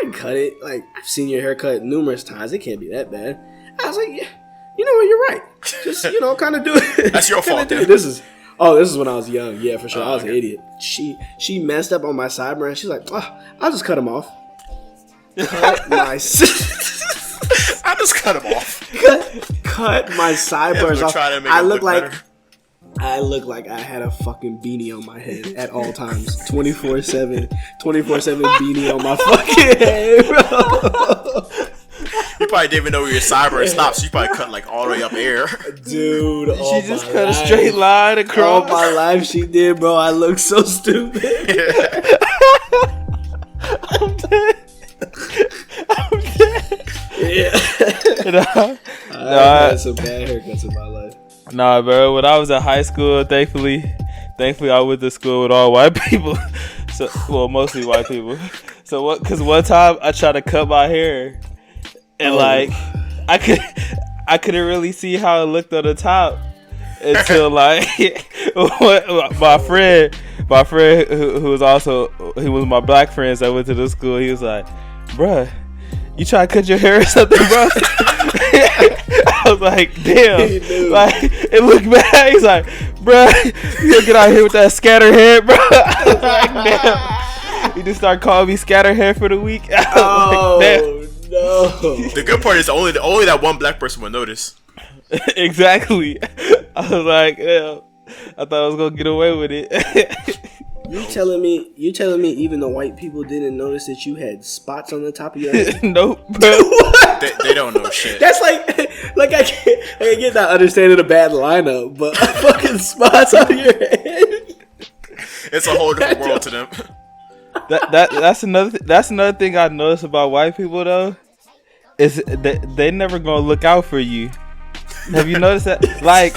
C: can cut it. Like, I've seen your haircut numerous times. It can't be that bad. I was like, yeah, you know what? You're right. Just kind of do it.
A: That's your fault.
C: This is when I was young. Yeah, for sure. I was an idiot. She messed up on my sideburn. She's like, I'll just cut them off. Cut my.
A: I just cut them off.
C: Cut my sideburns off. I look like I had a fucking beanie on my head at all times. 24/7 beanie on my fucking head, bro.
A: You probably didn't even know where your sideburn stops. So you probably cut like all the way up air.
C: Dude,
B: she just cut a straight line across.
C: All my life she did, bro. I look so stupid.
B: I'm dead.
C: Yeah. I've had some bad haircuts in my life.
B: Nah, bro. When I was in high school, thankfully, I went to school with all white people. So, well, mostly white people. So what? Because one time I tried to cut my hair, and like I couldn't really see how it looked on the top until like my friend who was also he was my black friends that went to the school. He was like, "Bruh, you try to cut your hair or something, bro?" I was like, damn. Like, it looked bad. He's like, bro, you gonna get out here with that scatter hair, bro. I was like, damn. He just started calling me scatter hair for the week.
C: Oh,
B: like,
C: no.
A: The good part is only that one black person will notice.
B: Exactly. I was like, yeah, I thought I was gonna get away with it.
C: You telling me even the white people didn't notice that you had spots on the top of your head?
B: Nope, bro.
A: They don't know shit.
C: That's like I can get that understanding a bad lineup, but fucking spots on your head.
A: It's a whole different world to them.
B: That's another thing I noticed about white people though, is that they never gonna look out for you. Have you noticed that? Like,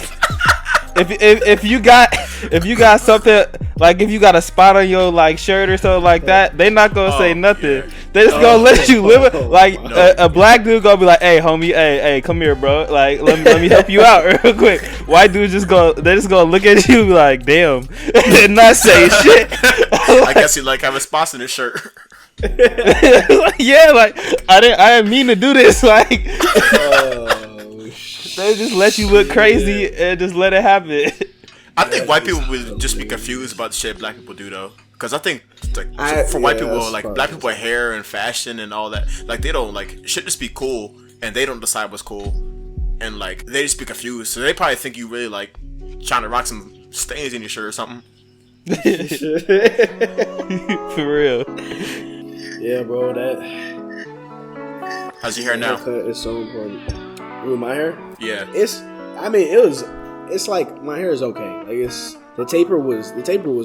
B: if you got something, like if you got a spot on your like shirt or something like that, they not gonna say nothing.
A: Yeah.
B: They just gonna let you live it. Like
A: No.
B: a black dude gonna be like, "Hey, homie, hey, come here, bro. Like, let me help you out real quick." White dudes just gonna look at you and be like, "Damn," and not say shit.
A: I guess he like having spots in his shirt.
B: Yeah, like I didn't mean to do this. Like, they just let you look crazy and just let it happen.
A: I think white people would just be confused about the shit black people do though, because I think like for white people, like black people, hair and fashion and all that, like they don't like shit just be cool, and they don't decide what's cool, and like they just be confused. So they probably think you really like trying to rock some stains in your shirt or something.
B: For real.
C: Yeah, bro.
A: How's your hair now?
C: It's so important. Ooh, my hair?
A: Yeah.
C: It's like my hair is okay. Like the taper was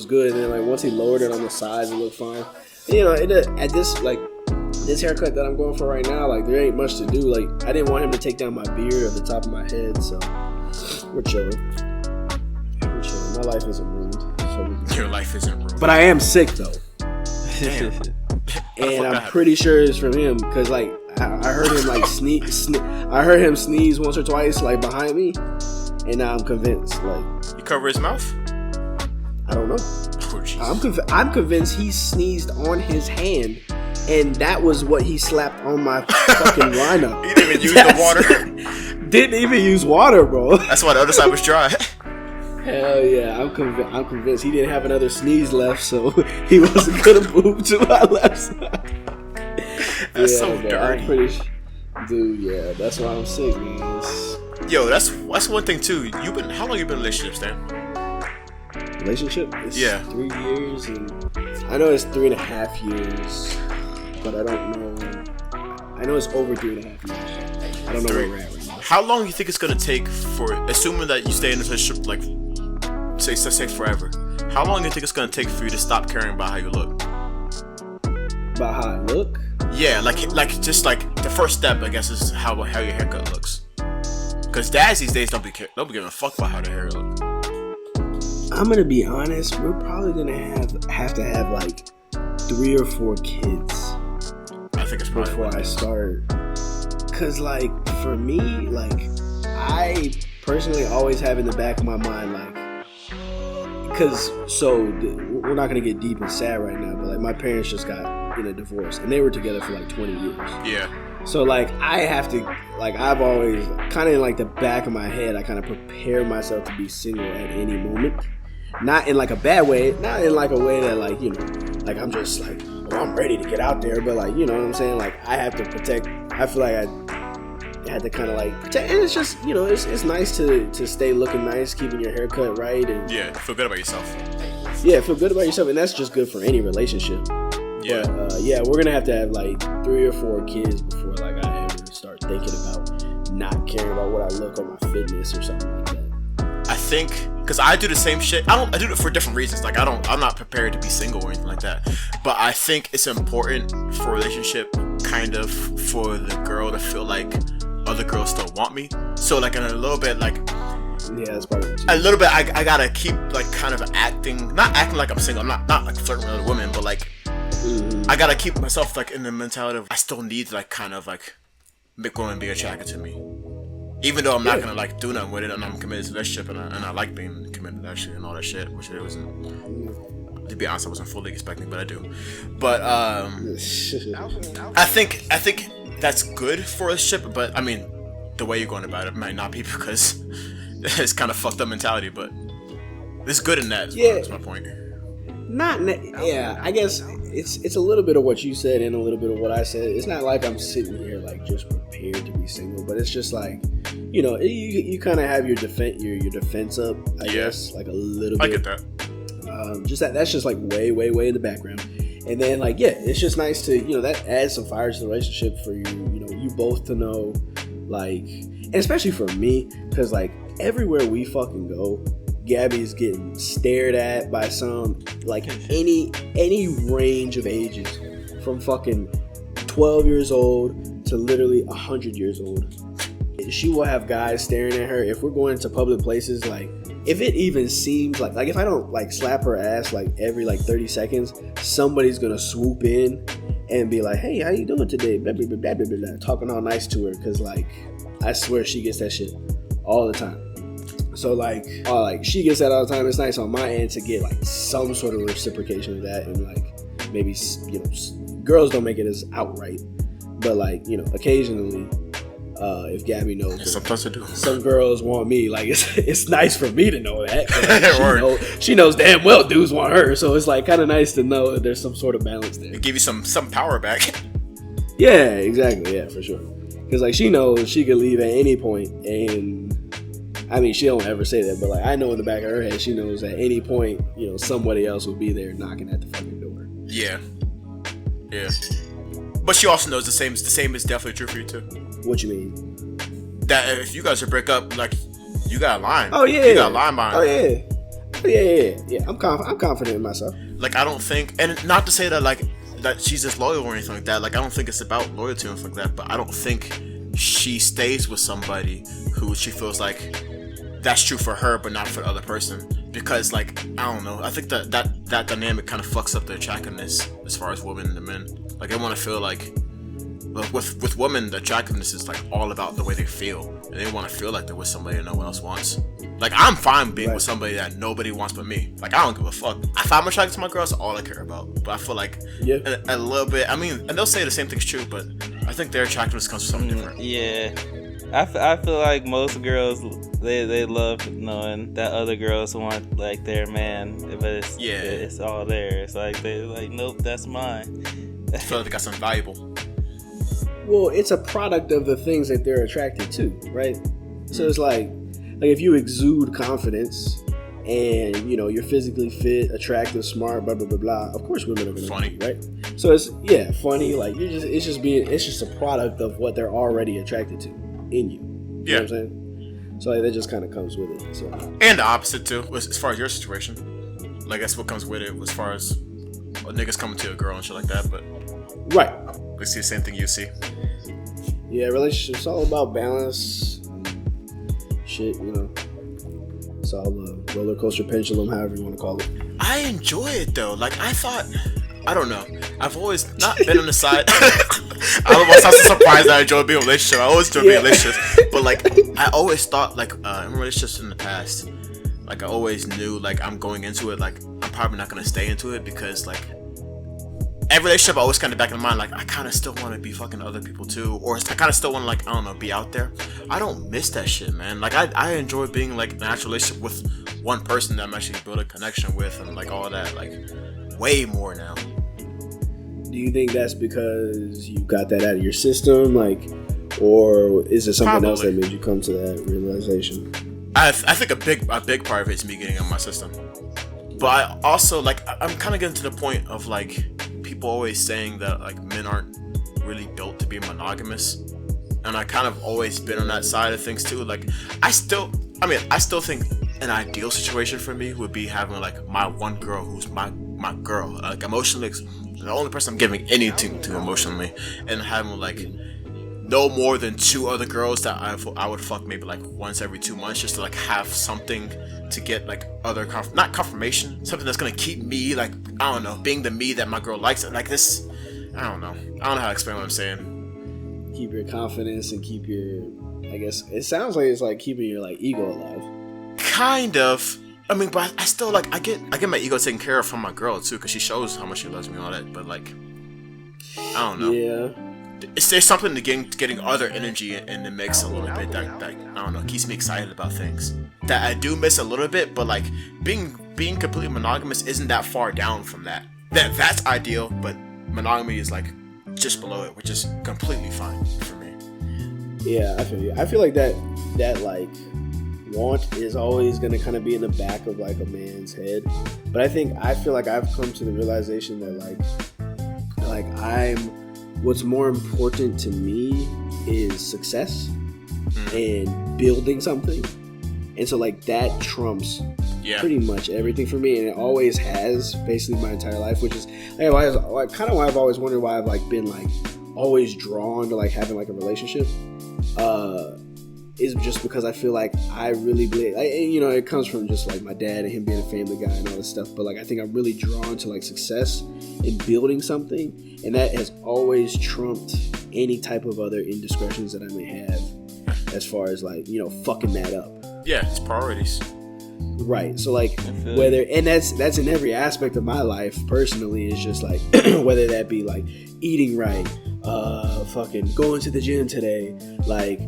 C: good, and then like once he lowered it on the sides, it looked fine. And, you know, at this haircut that I'm going for right now, like there ain't much to do. Like I didn't want him to take down my beard or the top of my head, so we're chilling. My life isn't ruined.
A: Your life isn't ruined.
C: But I am sick though.
A: Damn.
C: And I'm pretty sure it's from him, cause like I heard him like I heard him sneeze once or twice like behind me, and now I'm convinced. Like
A: You cover his mouth?
C: I don't know.
A: Oh,
C: I'm convinced he sneezed on his hand, and that was what he slapped on my fucking lineup.
A: He didn't even use the water.
C: Didn't even use water, bro.
A: That's why the other side was dry.
C: Hell yeah, I'm convinced he didn't have another sneeze left, so he wasn't gonna move to my left side.
A: That's so
C: bro,
A: dirty.
C: I'm pretty dude, yeah, that's why I'm sick, man.
A: Yo, that's one thing too. How long you been in relationships, Dan?
C: Relationship? It's
A: Yeah.
C: 3 years, and I know it's 3.5 years, but I don't know. I know it's over 3.5 years. I don't know where we're at right now.
A: How long do you think it's gonna take for, assuming that you stay in a relationship, like say forever? How long do you think it's gonna take for you to stop caring about how you look?
C: About how I look?
A: Yeah, like just like the first step, I guess, is how your haircut looks. Cause dads these days don't be giving a fuck about how their hair look.
C: I'm gonna be honest. We're probably gonna have to have like 3 or 4 kids
A: I think it's probably
C: before I start. Cause like for me, like I personally always have in the back of my mind, like, we're not gonna get deep and sad right now, but like my parents just got in a divorce, and they were together for like 20 years.
A: Yeah.
C: So like I have to, like I've always kind of in like the back of my head, I kind of prepare myself to be single at any moment. Not in like a bad way, not in like a way that like, you know, like I'm just like, oh, I'm ready to get out there, but like, you know what I'm saying? Like I have to protect. I feel like I had to kind of like protect, and it's just, you know, it's nice to stay looking nice, keeping your haircut right, and
A: Yeah, feel good about yourself.
C: yeah, feel good about yourself, and that's just good for any relationship.
A: Yeah.
C: But yeah, we're gonna have to have like 3 or 4 kids before like I ever start thinking about not caring about what I look or my fitness or something like that.
A: I think, because I do the same shit. I do it for different reasons. Like I'm not prepared to be single or anything like that. But I think it's important for a relationship, kind of, for the girl to feel like other other girls still want me. So like in a little bit like
C: Yeah, that's part of it.
A: a little bit I gotta keep like kind of not acting like I'm single. I'm not like flirting with other women, but like I gotta keep myself like in the mentality of I still need to like kind of like make women be attracted to me, even though I'm not gonna like do nothing with it, and I'm committed to the relationship, and I like being committed to that shit and all that shit, which it wasn't. To be honest, I wasn't fully expecting, but I do. But I think that's good for a relationship, but I mean, the way you're going about it might not be because it's kind of fucked up mentality, but it's good in that. That's my point.
C: I guess it's a little bit of what you said and a little bit of what I said. It's not like I'm sitting here like just prepared to be single, but it's just like, you know, you kind of have your defense up, I guess, like a little bit.
A: I get that.
C: That's just like way in the background, and then like it's just nice to, you know, that adds some fire to the relationship for you, you know, you both to know, like, and especially for me, because like everywhere we fucking go, Gabby's getting stared at by some, like, any range of ages, from fucking 12 years old to literally 100 years old. She will have guys staring at her. If we're going to public places, like, if it even seems like if I don't like slap her ass like every like 30 seconds, somebody's gonna swoop in and be like, hey, how you doing today? Blah, blah, blah, blah, blah, blah, talking all nice to her, because like I swear she gets that shit all the time. So like she gets that all the time. It's nice on my end to get like some sort of reciprocation of that, and like maybe, you know, girls don't make it as outright, but like, you know, occasionally, if Gabby knows,
A: sometimes I do.
C: Some girls want me. Like it's nice for me to know that. Like, she knows damn well dudes want her, so it's like kind of nice to know that there's some sort of balance there.
A: It give you some power back.
C: Yeah, exactly. Yeah, for sure. Because like she knows she could leave at any point, and I mean, she don't ever say that, but like I know in the back of her head, she knows at any point, you know, somebody else will be there knocking at the fucking door.
A: Yeah. But she also knows the same is definitely true for you too.
C: What you mean?
A: That if you guys are break up, like, you got a line.
C: Oh yeah.
A: You got a line behind.
C: Oh yeah. I'm confident in myself.
A: Like, I don't think, and not to say that like that she's disloyal or anything like that. Like, I don't think it's about loyalty or anything like that. But I don't think she stays with somebody who she feels like that's true for her, but not for the other person. Because, like, I don't know. I think that dynamic kind of fucks up the attractiveness as far as women and men. Like, they want to feel like, with women, the attractiveness is like all about the way they feel, and they want to feel like they're with somebody that no one else wants. Like, I'm fine being with somebody that nobody wants but me. Like, I don't give a fuck. If I'm attracted to my girl, that's all I care about. But I feel like a little bit. I mean, and they'll say the same thing's true, but I think their attractiveness comes from something different.
B: Yeah, I feel like most girls they love knowing that other girls want like their man, but it's all there. It's like they're like, nope, that's mine.
A: I feel like they got something valuable.
C: Well, it's a product of the things that they're attracted to, right? So it's like if you exude confidence and, you know, you're physically fit, attractive, smart, blah blah blah blah, of course women are gonna
A: funny,
C: be, right? So it's funny. Like it's just a product of what they're already attracted to in you. You know what I'm saying? So like, that just kind of comes with it. So.
A: And the opposite too, as far as your situation. Like, that's what comes with it as far as niggas coming to a girl and shit like that. But
C: right,
A: we see the same thing you see.
C: Yeah, relationships all about balance. Shit, you know. It's all a roller coaster pendulum, however you want to call it.
A: I enjoy it though. Like, I don't know. I've always not been on the side. I don't know why I'm so surprised that I enjoy being in a relationship. I always enjoy being in relationships. But like, I always thought like in relationships in the past, like I always knew like I'm going into it like I'm probably not gonna stay into it, because like every relationship I always kind of back in mind like I kind of still want to be fucking other people too, or I kind of still want to like, I don't know, be out there. I don't miss that shit, man. Like I enjoy being like in an actual relationship with one person that I'm actually building a connection with and like all that, like way more now.
C: Do you think that's because you got that out of your system, like, or is there something else that made you come to that realization?
A: I think a big part of it is me getting on my system, but I also like I'm kind of getting to the point of like people always saying that like men aren't really built to be monogamous, and I kind of always been on that side of things too. Like I still think an ideal situation for me would be having like my one girl who's my girl, like emotionally, the only person I'm giving anything to emotionally, and having like no more than 2 other girls that I would fuck maybe like once every 2 months, just to like have something to get like other not confirmation, something that's gonna keep me like, I don't know, being the me that my girl likes. Like this, I don't know how to explain what I'm saying.
C: Keep your confidence and keep your, I guess it sounds like it's like keeping your like ego alive.
A: Kind of. I mean, but I still like I get my ego taken care of from my girl too, because she shows how much she loves me and all that. But like, I don't know.
C: Yeah.
A: There's something to getting other energy in the mix a little bit that I don't know, keeps me excited about things that I do miss a little bit. But like being completely monogamous isn't that far down from that. That's ideal, but monogamy is like just below it, which is completely fine for me.
C: Yeah, I feel you. I feel like that like want is always gonna kind of be in the back of like a man's head, but I feel like I've come to the realization that like what's more important to me is success and building something, and so like that trumps pretty much everything for me, and it always has basically my entire life, which is like kind of why I've always wondered why I've like been like always drawn to like having like a relationship. Is just because I feel like I really believe, it comes from just like my dad and him being a family guy and all this stuff, but like I think I'm really drawn to like success in building something, and that has always trumped any type of other indiscretions that I may have as far as like, fucking that up.
A: Yeah, it's priorities.
C: Right. So like whether, and that's in every aspect of my life personally, it's just like whether that be like eating right, fucking going to the gym today, like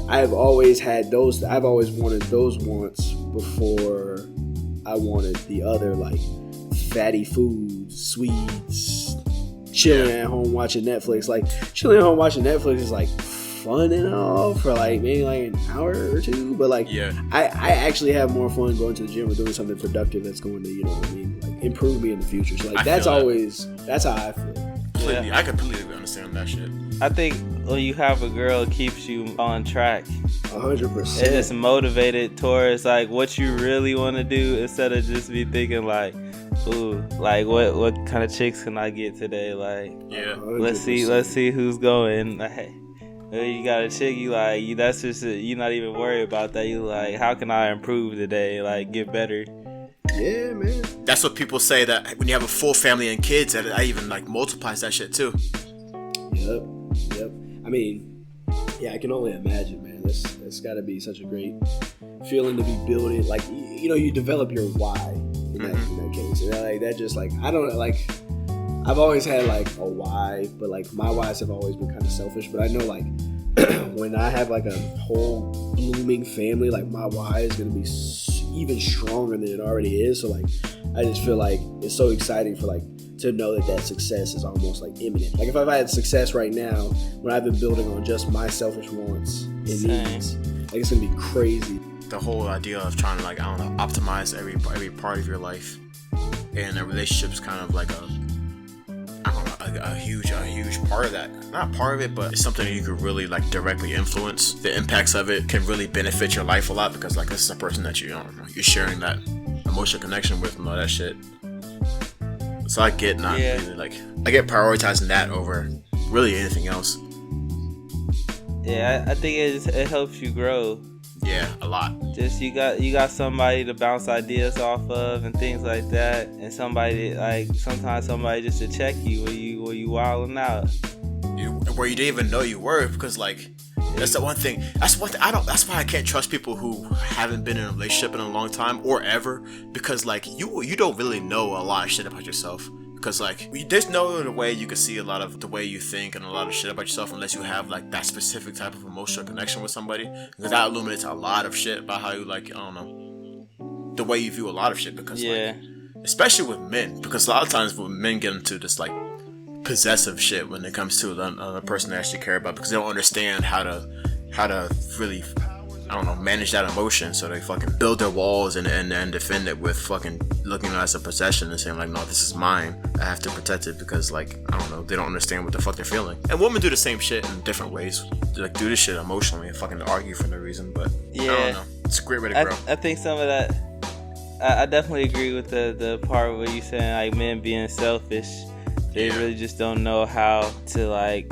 C: I've always had those. I've always wanted those wants before I wanted the other, like fatty foods, sweets, chilling at home watching Netflix. Like chilling at home watching Netflix is like fun and all for like maybe like an hour or two, but like I actually have more fun going to the gym or doing something productive that's going to, like improve me in the future. So like that's how I feel.
A: Completely, I completely understand that shit.
B: I think when you have a girl, it keeps you on track.
C: 100%.
B: It's just motivated towards like what you really want to do, instead of just be thinking like, ooh, like what kind of chicks can I get today? Like,
C: 100%.
B: let's see who's going. Like, you got a chick, you like, that's just you not even worried about that. You like, how can I improve today? Like, get better.
C: Yeah, man.
A: That's what people say, that when you have a full family and kids, that it even like multiplies that shit too.
C: Yep. I mean, yeah, I can only imagine, man. That's got to be such a great feeling to be building. Like, you develop your why in that case. And like that, just like I don't like. I've always had like a why, but like my whys have always been kind of selfish. But I know like when I have like a whole blooming family, like my why is gonna be even stronger than it already is. So like I just feel like it's so exciting for like to know that success is almost like imminent. Like if I've had success right now when I've been building on just my selfish wants and needs, like it's gonna be crazy.
A: The whole idea of trying to like, I don't know, optimize every part of your life, and a relationship's kind of like a huge part of that. Not part of it, but it's something that you could really like directly influence. The impacts of it can really benefit your life a lot, because like this is a person that you're sharing that emotional connection with and all that shit. So I get really like, I get prioritizing that over really anything else.
B: Yeah, I think it helps you grow.
A: Yeah, a lot.
B: Just you got somebody to bounce ideas off of and things like that, and somebody like sometimes somebody just to check you when you wilding out.
A: Where you didn't even know you were, because like that's the one thing. That's why I can't trust people who haven't been in a relationship in a long time or ever, because like you don't really know a lot of shit about yourself. Because like there's no other way you can see a lot of the way you think and a lot of shit about yourself unless you have like that specific type of emotional connection with somebody, because that illuminates a lot of shit about how you like, I don't know, the way you view a lot of shit. Because like, especially with men, because a lot of times when men get into this like possessive shit when it comes to a person they actually care about, because they don't understand how to really, I don't know, manage that emotion. So they fucking build their walls and defend it with fucking looking at it as a possession and saying like, no, this is mine, I have to protect it, because like, I don't know, they don't understand what the fuck they're feeling. And women do the same shit in different ways. They like do this shit emotionally and fucking argue for no reason. But I don't know, it's a great way to grow.
B: I think some of that, I definitely agree with the part where you saying like men being selfish. They really just don't know how to like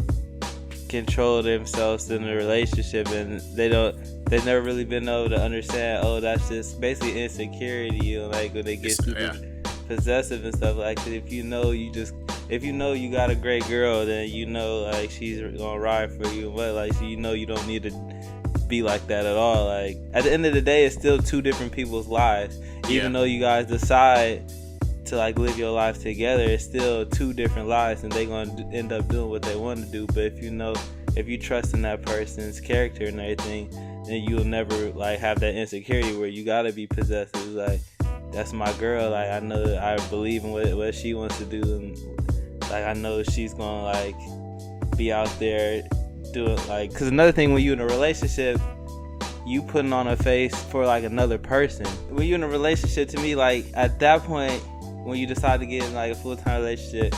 B: control themselves in a relationship, and they've never really been able to understand, oh, that's just basically insecurity, and like when they get super possessive and stuff. Like, if you know you got a great girl, then you know like she's gonna ride for you, but like, so you know you don't need to be like that at all. Like, at the end of the day, it's still two different people's lives. Even though you guys decide to like live your life together, it's still two different lives, and they gonna end up doing what they want to do. But if you trust in that person's character and everything, then you'll never like have that insecurity where you gotta be possessive. Like, that's my girl, like I know, I believe in what she wants to do, and like I know she's gonna like be out there doing, like, because another thing, when you're in a relationship, you putting on a face for like another person. When you're in a relationship, to me, like at that point, when you decide to get in like a full-time relationship,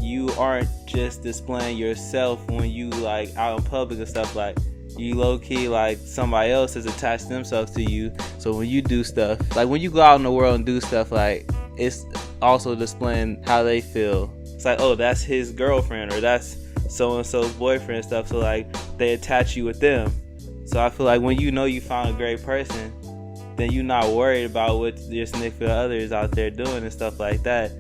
B: you aren't just displaying yourself when you like out in public and stuff. Like, you low-key, like somebody else has attached themselves to you, so when you do stuff, like when you go out in the world and do stuff, like it's also displaying how they feel. It's like, oh, that's his girlfriend, or that's so-and-so's boyfriend and stuff, so like they attach you with them. So I feel like when you know you found a great person, then you're not worried about what your significant other is out there doing and stuff like that,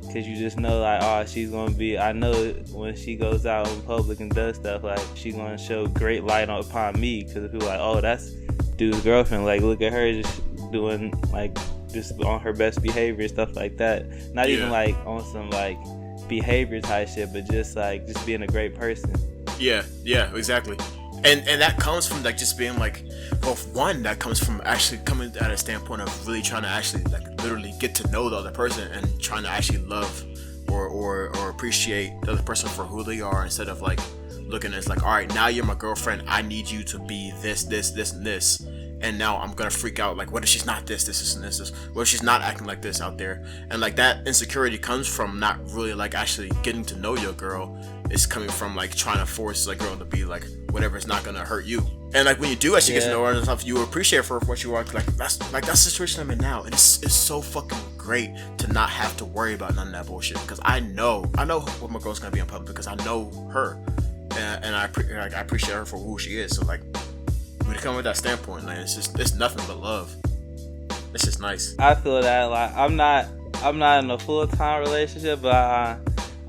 B: because you just know like, oh, she's gonna be, I know when she goes out in public and does stuff, like she's gonna show great light upon me, because people are like, oh, that's dude's girlfriend, like look at her just doing like just on her best behavior and stuff like that. Not even like on some like behavior type shit, but just like just being a great person.
A: Yeah, exactly. And that comes from like just being like, well, one, that comes from actually coming at a standpoint of really trying to actually like literally get to know the other person and trying to actually love or appreciate the other person for who they are, instead of like looking at it like, all right, now you're my girlfriend, I need you to be this, and this, and now I'm gonna freak out, like, what if she's not this, and this, what if she's not acting like this out there? And like that insecurity comes from not really like actually getting to know your girl. It's coming from like trying to force like girl to be like whatever is not gonna hurt you. And like when you do actually get to know her and stuff, you appreciate her for what you are. Like that's the situation I'm in now, and it's so fucking great to not have to worry about none of that bullshit, because I know what my girl's gonna be in public, because I know her, and I appreciate her for who she is. So like when you come with that standpoint, like it's nothing but love. It's just nice.
B: I feel that like I'm not in a full-time relationship, but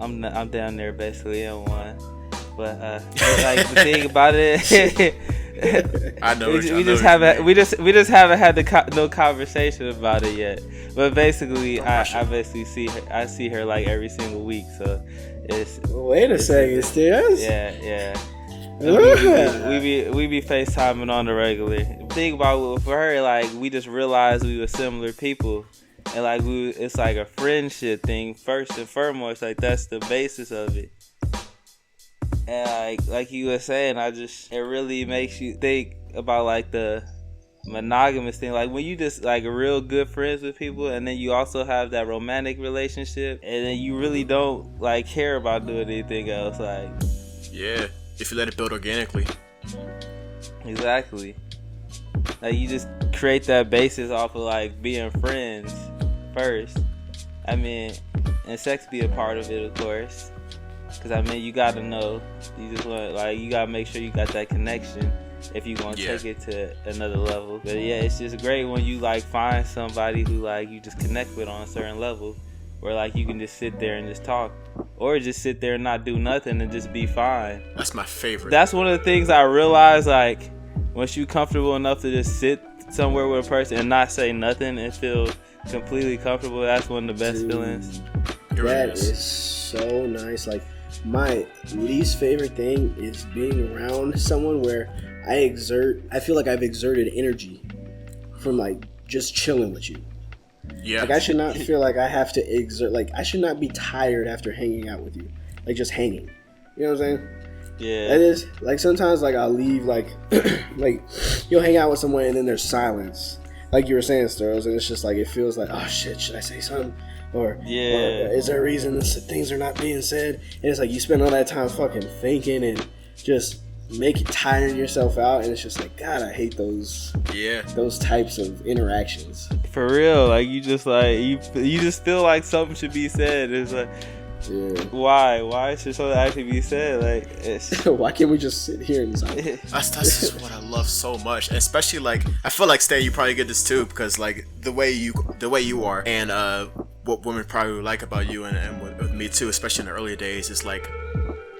B: I'm down there basically in one. But like the thing about it,
A: I know
B: we just haven't had no conversation about it yet. But basically, I basically see her like every single week. So it's
C: wait a second, Stairs.
B: Yeah. We be FaceTiming on the regular. The thing about for her, like we just realized we were similar people, and like it's like a friendship thing first and foremost. Like that's the basis of it. And like you were saying, it really makes you think about like the monogamous thing. Like when you just like real good friends with people, and then you also have that romantic relationship, and then you really don't like care about doing anything else. Like,
A: yeah, if you let it build organically.
B: Exactly. Like you just create that basis off of like being friends first. I mean, and sex be a part of it, of course. Because I mean, you gotta know. You just want you gotta make sure you got that connection if you gonna take it to another level. But yeah, it's just great when you like find somebody who like you just connect with on a certain level, where like you can just sit there and just talk, or just sit there and not do nothing and just be fine.
A: That's my favorite.
B: That's one of the things I realized. Like once you comfortable enough to just sit somewhere with a person and not say nothing and feel completely comfortable, that's one of the best feelings.
C: That is so nice. Like my least favorite thing is being around someone where I feel like I've exerted energy from like just chilling with you.
A: Yeah.
C: Like I should not feel like I have to exert, like I should not be tired after hanging out with you. Like just hanging. You know what I'm saying?
B: Yeah.
C: That is like sometimes like I'll leave like like you'll hang out with someone and then there's silence. Like you were saying, Sterls, and it's just like it feels like, oh shit, should I say something? Or is there a reason things are not being said? And it's like you spend all that time fucking thinking and just tiring yourself out, and it's just like, God, I hate those types of interactions.
B: For real, like you just feel like something should be said. It's like
C: Yeah.
B: Why should something actually be said? Like, it's
C: Why can't we just sit here and silence?
A: That's just what I love so much, and especially like I feel like Stan, you probably get this too because like the way you are, and what women probably like about you and with me too, especially in the early days, is like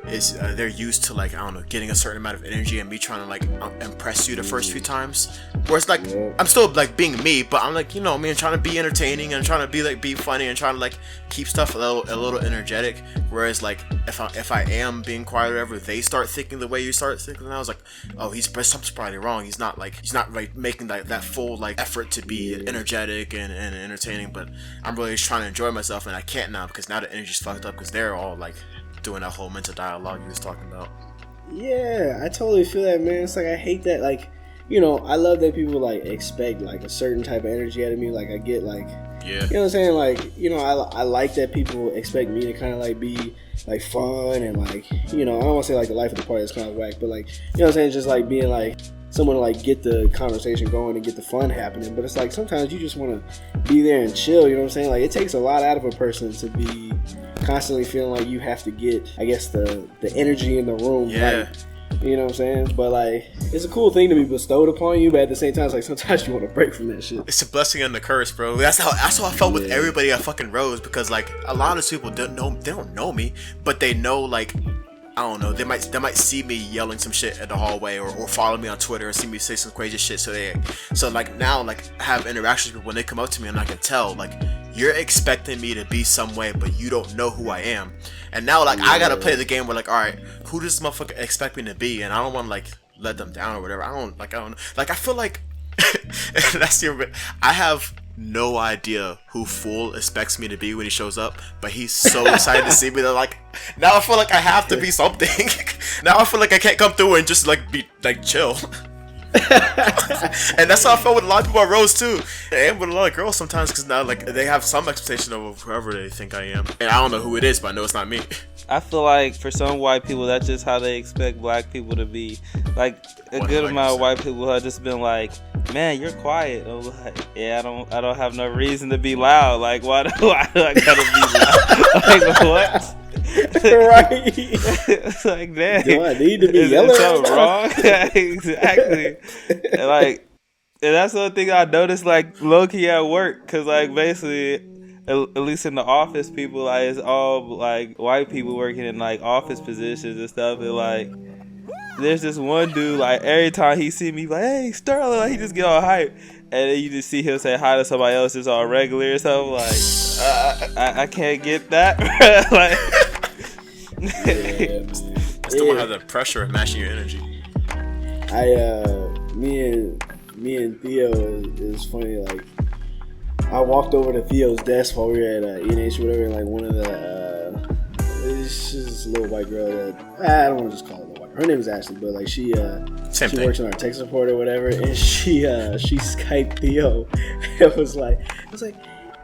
A: they're used to like I don't know getting a certain amount of energy and me trying to like impress you the first few times. Whereas like I'm still like being me, but I'm like me trying to be entertaining and trying to be funny and trying to like keep stuff a little energetic. Whereas like if I am being quiet or whatever, they start thinking the way you start thinking. And I was like, oh, something's probably wrong. He's not like making that full like effort to be energetic and entertaining. But I'm really just trying to enjoy myself, and I can't now because now the energy's fucked up because they're all like doing that whole mental dialogue you was talking about.
C: Yeah, I totally feel that, man. It's like I hate that, like, I love that people like expect like a certain type of energy out of me. Like I get like, you know what I'm saying? Like, I like that people expect me to kind of like be like fun and like, I don't want to say like the life of the party is kind of whack, but like, what I'm saying? Just like being like someone to like get the conversation going and get the fun happening. But it's like sometimes you just want to be there and chill. You know what I'm saying? Like it takes a lot out of a person to be constantly feeling like you have to get, I guess, the energy in the room right. You know what I'm saying? But like, it's a cool thing to be bestowed upon you, but at the same time, it's like sometimes you want to break from that shit.
A: It's a blessing and a curse, bro. That's how I felt with everybody at fucking Rose, because like a lot of people don't know me, but they know like I don't know, they might see me yelling some shit in the hallway or follow me on Twitter or see me say some crazy shit. So like now like I have interactions with people when they come up to me and I can tell like you're expecting me to be some way, but you don't know who I am. And now like I gotta play the game where like, all right, who does this motherfucker expect me to be? And I don't want to like let them down or whatever. I don't know. Like I feel like I have no idea who Fool expects me to be when he shows up, but he's so excited to see me that like now I feel like I have to be something. Now I feel like I can't come through and just like be like chill. And that's how I felt with a lot of people at Rose too, and with a lot of girls sometimes, because now like they have some expectation of whoever they think I am, and I don't know who it is, but I know it's not me.
B: I feel like for some white people, that's just how they expect black people to be. Like a 100%. Good amount of white people have just been like, "Man, you're quiet." I'm like, "Yeah, I don't have no reason to be loud. Like, why do I gotta be loud? Like, what?"
C: Right?
B: It's like, damn.
C: Do I need to be yelling?
B: Is something wrong? Exactly. And that's the thing I noticed, like, low key at work, cause like basically, at least in the office, people like it's all like white people working in like office positions and stuff, and like there's this one dude like every time he see me like, "Hey Sterling," like, he just get all hype, and then you just see him say hi to somebody else that's all regular or something. Like I can't get that. Like
A: I still want to have the pressure of matching your energy.
C: Me and Theo is funny. Like I walked over to Theo's desk while we were at ENH or whatever, and like one of the it's just this little white girl that I don't want to just call her white girl. Her name is Ashley, but like she works on our tech support or whatever, and she Skyped Theo. It was like,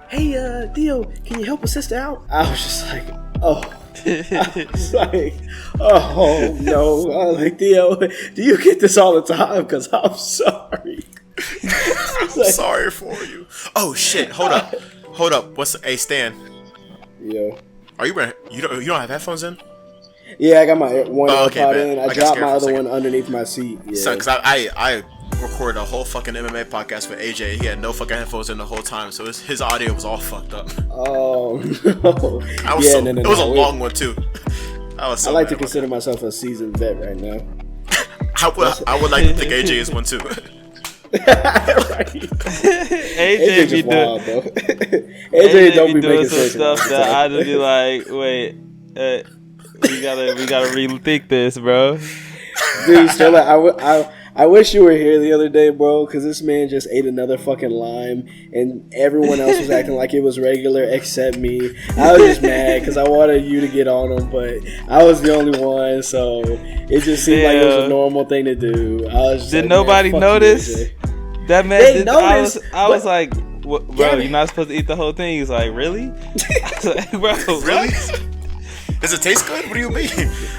C: "Hey Theo, can you help a sister out?" I was just like, "Oh." I was like, "Oh no!" I was like, "Theo, do you get this all the time? Because I'm sorry."
A: I'm sorry for you. Oh shit! Hold up. Hey Stan?
C: Yo.
A: Are you wearing? You don't have headphones in?
C: Yeah, I got my one AirPod in. I dropped my other one underneath my seat. Yeah.
A: So, because I recorded a whole fucking MMA podcast with AJ. He had no fucking headphones in the whole time, so his audio was all fucked up.
C: Oh no!
A: It was a long one too. I
C: like to consider myself a seasoned vet right now.
B: I
A: would like to think AJ is one too.
B: Right. AJ be
C: wild,
B: doing,
C: bro. AJ don't be
B: doing
C: making
B: some stuff that I just be like, wait, we gotta rethink this, bro.
C: Dude, Stella, I wish you were here the other day, bro, because this man just ate another fucking lime, and everyone else was acting like it was regular except me. I was just mad because I wanted you to get on him, but I was the only one, so it just seemed like it was a normal thing to do. I was just
B: did
C: like,
B: nobody notice? That man
C: they noticed.
B: I was like, bro, you're not supposed to eat the whole thing. He's like, really? I was like, bro,
A: really? Does it taste good? What do you mean?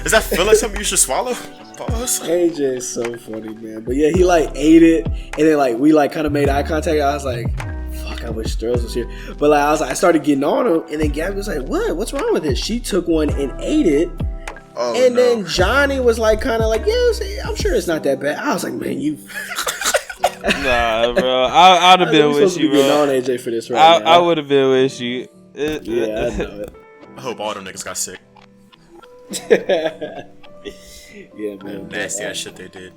A: Does that feel like something you should swallow? Pause.
C: AJ is so funny, man. But yeah, he like ate it, and then like we like kind of made eye contact. I was like, Fuck, I wish Sterls was here. But like, I started getting on him, and then Gabby was like, "What? What's wrong with it?" She took one and ate it.
A: Oh,
C: and
A: no.
C: then Johnny was like, kind of like, "Yeah, I'm sure it's not that bad." I was like, "Man, you."
B: Nah, bro. I'd have been with you, bro.
C: On AJ for this right now.
B: I would have been with you.
C: Yeah, I know it.
A: I hope all them niggas got sick.
C: Yeah, man.
A: Nasty ass shit they did.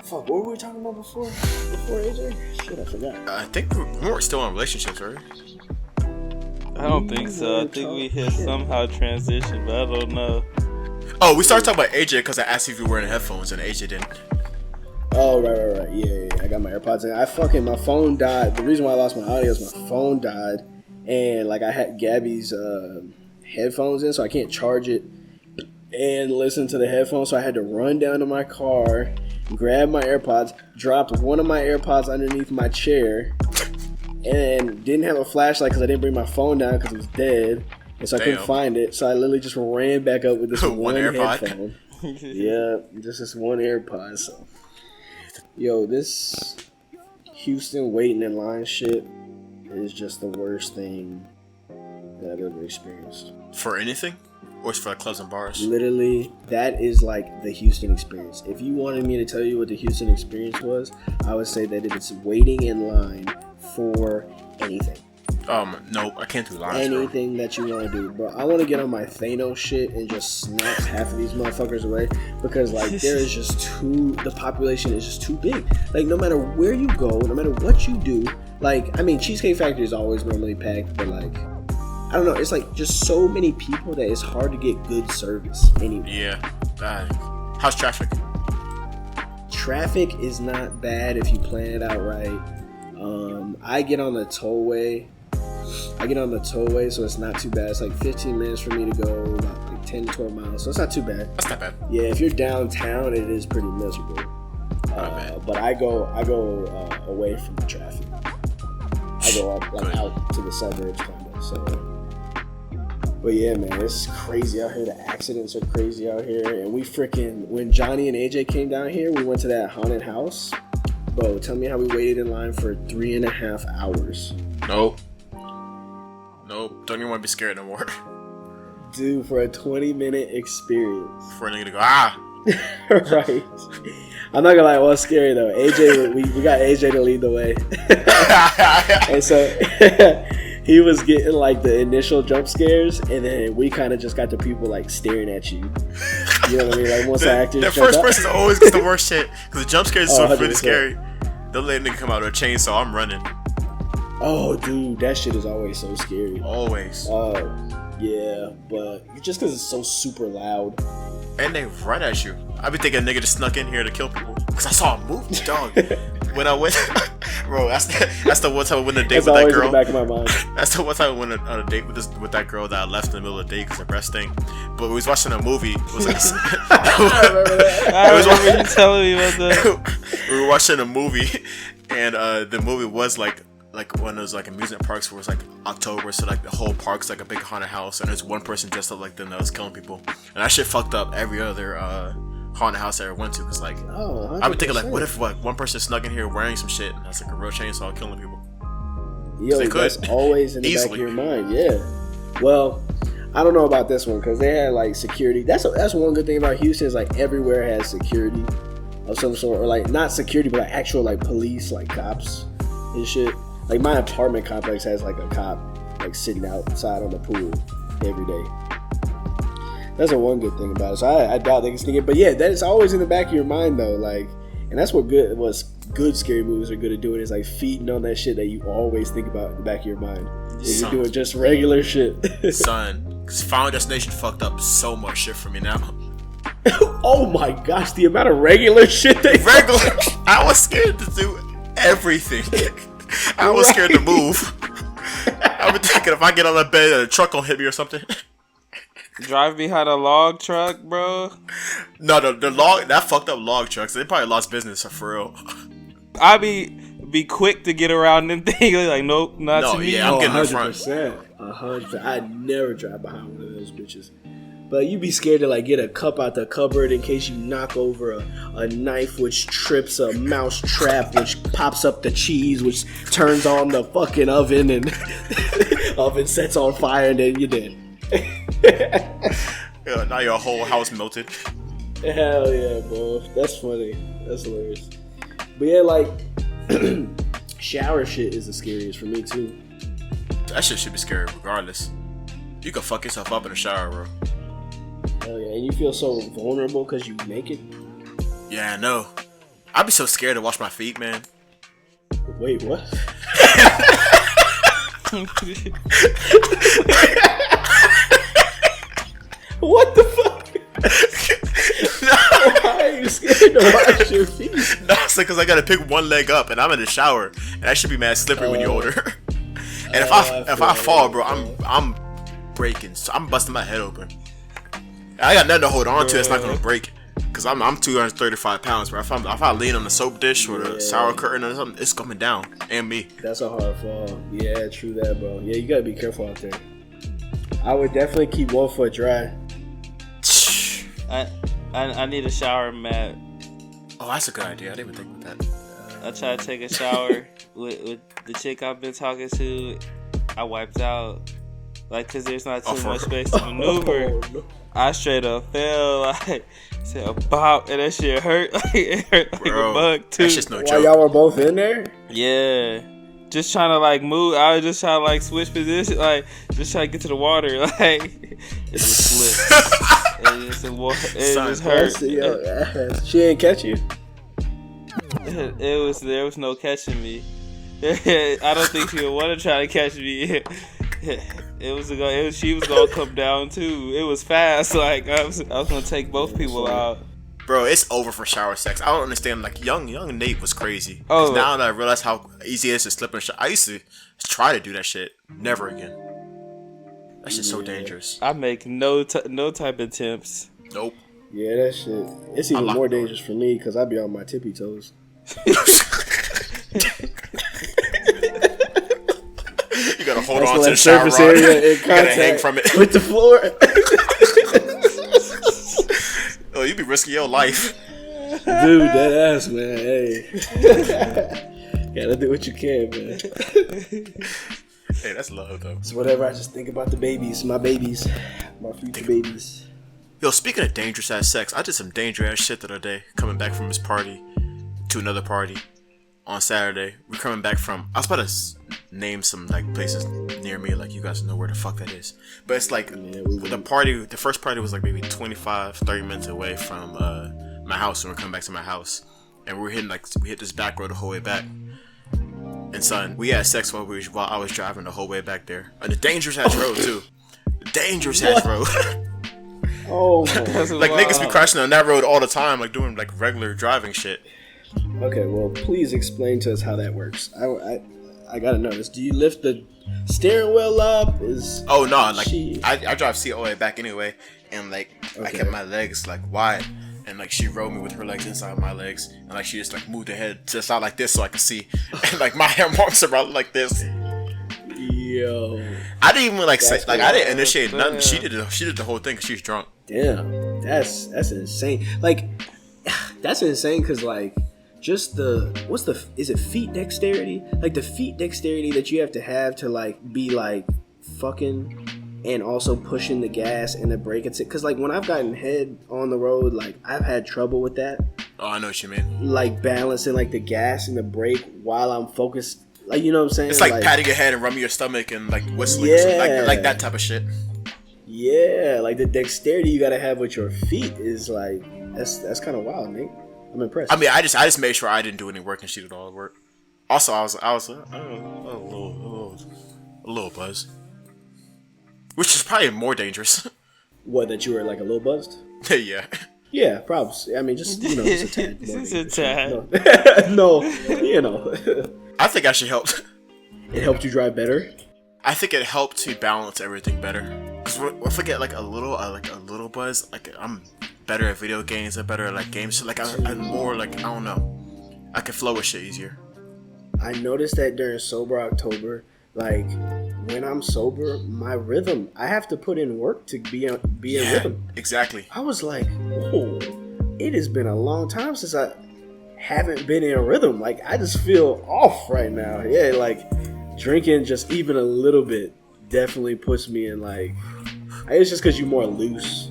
C: Fuck, what were we talking about before AJ? Shit, I forgot.
A: I think we weren't still in relationships, right?
B: I don't think so. I think we hit somehow transition, but I don't know.
A: Oh, we started talking about AJ because I asked if you were wearing headphones and AJ didn't.
C: Oh, right. Yeah. I got my AirPods in. My phone died. The reason why I lost my audio is my phone died. And, like, I had Gabby's headphones in, so I can't charge it and listen to the headphones. So I had to run down to my car, grab my AirPods, dropped one of my AirPods underneath my chair, and didn't have a flashlight because I didn't bring my phone down because it was dead. And so I couldn't find it. So I literally just ran back up with this one AirPod. Headphone. Yeah, just this one AirPod. So, yo, this Houston waiting in line shit is just the worst thing that I've ever experienced.
A: For anything? Or it's for like clubs and bars?
C: Literally, that is like the Houston experience. If you wanted me to tell you what the Houston experience was, I would say that it's waiting in line for anything.
A: No, I can't do lines.
C: Anything that you want to do, bro. I want to get on my Thanos shit and just snap half of these motherfuckers away because, like, the population is just too big. Like, no matter where you go, no matter what you do, like, I mean, Cheesecake Factory is always normally packed, but, like, I don't know, it's, like, just so many people that it's hard to get good service anyway.
A: Yeah. How's traffic?
C: Traffic is not bad if you plan it out right. I get on the tollway, so it's not too bad. It's like 15 minutes for me to go, about like 10 to 12 miles, so it's not too bad.
A: That's not bad.
C: Yeah, if you're downtown, it is pretty miserable. But I go away from the traffic. I go up, like, out to the suburbs, kind of. So, but yeah, man, it's crazy out here. The accidents are crazy out here, and when Johnny and AJ came down here, we went to that haunted house. Bro, tell me how we waited in line for 3.5 hours.
A: Nope. Don't even want to be scared no more.
C: Dude, for a 20-minute experience.
A: For a nigga to go,
C: Right. I'm not gonna lie, it was scary though. AJ, we got AJ to lead the way. And so he was getting like the initial jump scares, and then we kind of just got the people like staring at you. You know what I mean? Like once the actors.
A: The first person always gets the worst shit because the jump scares is so
C: 100%.
A: really scary. They'll let a nigga come out with a chainsaw. I'm running.
C: Oh, dude, that shit is always so scary.
A: Always.
C: Yeah, but just because it's so super loud.
A: And they run at you. I be thinking a nigga just snuck in here to kill people because I saw a movie, dog. When I went, bro, that's the one time I went on a date with that girl.
C: In the back of my mind.
A: That's the one time I went on a date with that girl that I left in the middle of the day because her breast thing. But we was watching a movie. It was like
C: I remember that.
B: I remember you telling me about that.
A: We were watching a movie, and the movie was like one of those like amusement parks where it's like October, so like the whole park's like a big haunted house, and there's one person dressed up like them that was killing people, and that shit fucked up every other haunted house I ever went to, because like I've been thinking like, what if like one person snuck in here wearing some shit and that's like a real chainsaw killing people?
C: Yo, that's always in the back of your mind. Yeah. Well, I don't know about this one because they had like security. That's one good thing about Houston is like everywhere has security of some sort, or like not security but like actual like police, like cops and shit. Like my apartment complex has like a cop like sitting outside on the pool every day. That's the one good thing about it. So I doubt they can sneak it, but yeah, that is always in the back of your mind though. Like, and that's what good scary movies are good at doing, is like feeding on that shit that you always think about in the back of your mind. If you're doing just regular shit.
A: Son, because Final Destination fucked up so much shit for me now.
C: Oh my gosh, the amount of regular shit they
A: I was scared to do everything. I was scared to move. I was thinking if I get on the bed, a truck will hit me or something.
B: Drive behind a log truck, bro.
A: No, that fucked up log trucks. They probably lost business for real.
B: I be quick to get around them things. Like, nope, not to me.
A: Yeah, I'm getting in front.
C: 100%. I'd never drive behind one of those bitches. But you be scared to like get a cup out the cupboard in case you knock over a knife, which trips a mouse trap, which pops up the cheese, which turns on the fucking oven, and oven sets on fire, and then you're dead.
A: Yeah, now your whole house melted.
C: Hell yeah, bro. That's funny. That's hilarious. But yeah, like shower shit is the scariest for me too.
A: That shit should be scary regardless. You can fuck yourself up in the shower, bro.
C: Hell yeah, and you feel so vulnerable because you naked.
A: Yeah, I know. I'd be so scared to wash my feet, man.
C: Wait, what? What the fuck? Why are you scared to wash your feet?
A: No, it's like because I gotta pick one leg up and I'm in the shower, and that should be mad slippery when you're older. And if I fall, bro, I'm breaking. So I'm busting my head open. I got nothing to hold on to. It's not gonna break. Cause I'm 235 pounds, bro. If I lean on the soap dish or the shower curtain or something, it's coming down, and me.
C: That's a hard fall. Yeah, true that, bro. Yeah, you gotta be careful out there. I would definitely keep one foot dry.
B: I need a shower mat.
A: Oh, that's a good idea. I didn't even think about that.
B: I tried to take a shower with the chick I've been talking to. I wiped out, like, cause there's not too much space to maneuver.
C: Oh, no.
B: I straight up fell, like, said a bop, and that shit hurt. Like, it hurt like
A: Bro,
B: a bug too.
A: that's just no
C: While
A: joke.
C: y'all were both in there?
B: Yeah, just trying to like move. I was just trying to like switch position, like just trying to get to the water. Like it just slipped. It just hurt.
C: Yo, she ain't catch you.
B: There was no catching me. I don't think she would want to try to catch me. She was gonna come down too. It was fast. Like I was gonna take both people out.
A: Bro, it's over for shower sex. I don't understand. Like young Nate was crazy.
B: Oh,
A: now that I realize how easy it is to slip in a shower, I used to try to do that shit. Never again. That shit's so dangerous.
B: I make no type of attempts.
A: Nope.
C: Yeah, that shit. It's even more dangerous for me because I be on my tippy toes.
A: You gotta hold on to the shower rod.
C: Area in
A: You gotta hang from it
C: with the floor.
A: Oh, you be risking your life.
C: Dude, that ass, man. Hey. Gotta do what you can, man.
A: Hey, that's love, though.
C: It's whatever. I just think about the babies. My babies. My future babies.
A: Yo, speaking of dangerous ass sex, I did some dangerous ass shit the other day. Coming back from this party to another party on Saturday. We're coming back from. I was about to name some like places near me, like you guys know where the fuck that is. But it's like the first party was like maybe 25-30 minutes away from my house, and we're coming back to my house, and we hit this back road the whole way back. And son, we had sex while I was driving the whole way back there. And the dangerous ass road too. Dangerous ass road.
C: Oh,
A: like niggas be crashing on that road all the time, like doing like regular driving shit.
C: okay. Well, please explain to us how that works. I gotta know this. Do you lift the steering wheel up?
A: Oh no, like I drive seat all the way back anyway, and like I kept my legs like wide, and like she rode me with her legs inside my legs, and like she just like moved her head to the side like this so I could see, and like my hair marks around like this.
C: Yo,
A: I didn't even like say like I didn't initiate nothing. She did the whole thing because she was drunk.
C: damn, that's insane. Like, that's insane because like. Just is it feet dexterity? Like the feet dexterity that you have to like be like fucking and also pushing the gas and the brake. Cause like when I've gotten head on the road, like I've had trouble with that.
A: Oh, I know what you mean.
C: Like balancing like the gas and the brake while I'm focused. Like, you know what I'm saying?
A: It's like patting your head and rubbing your stomach and like whistling or something. Like that type of shit.
C: Yeah, like the dexterity you gotta have with your feet is like that's kind of wild, Nate. I'm impressed.
A: I mean, I just made sure I didn't do any work and she did all the work. Also, I was a little buzzed, which is probably more dangerous.
C: What, that you were like a little buzzed?
A: Yeah.
C: Yeah, probs. I mean, just just a tad.
B: Just a tad.
C: No,
A: I think I should help.
C: It helped you drive better.
A: I think it helped to balance everything better. Cause if I get like a little buzz, like I'm better at video games, I'm better at like games. Like I'm more like I don't know, I can flow with shit easier.
C: I noticed that during sober October, like when I'm sober, my rhythm, I have to put in work to be in rhythm.
A: Exactly.
C: I was like, whoa, it has been a long time since I haven't been in a rhythm. Like, I just feel off right now. Yeah, like, drinking just even a little bit definitely puts me in, like, it's just because you're more loose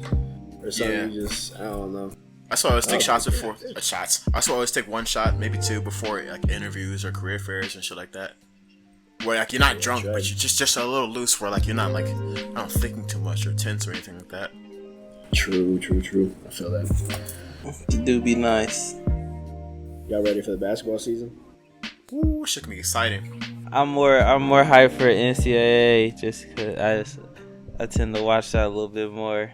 C: or something.
A: Yeah.
C: You just, I don't know.
A: That's why I always take shots before shots. That's why I always take one shot, maybe two, before like interviews or career fairs and shit like that. Where like you're not drunk, but you're just a little loose. Where like you're not like thinking too much or tense or anything like that.
C: True. I feel that.
B: It do be nice.
C: Y'all ready for the basketball season?
A: Ooh, shit can be exciting.
B: I'm more hyped for NCAA just because I tend to watch that a little bit more.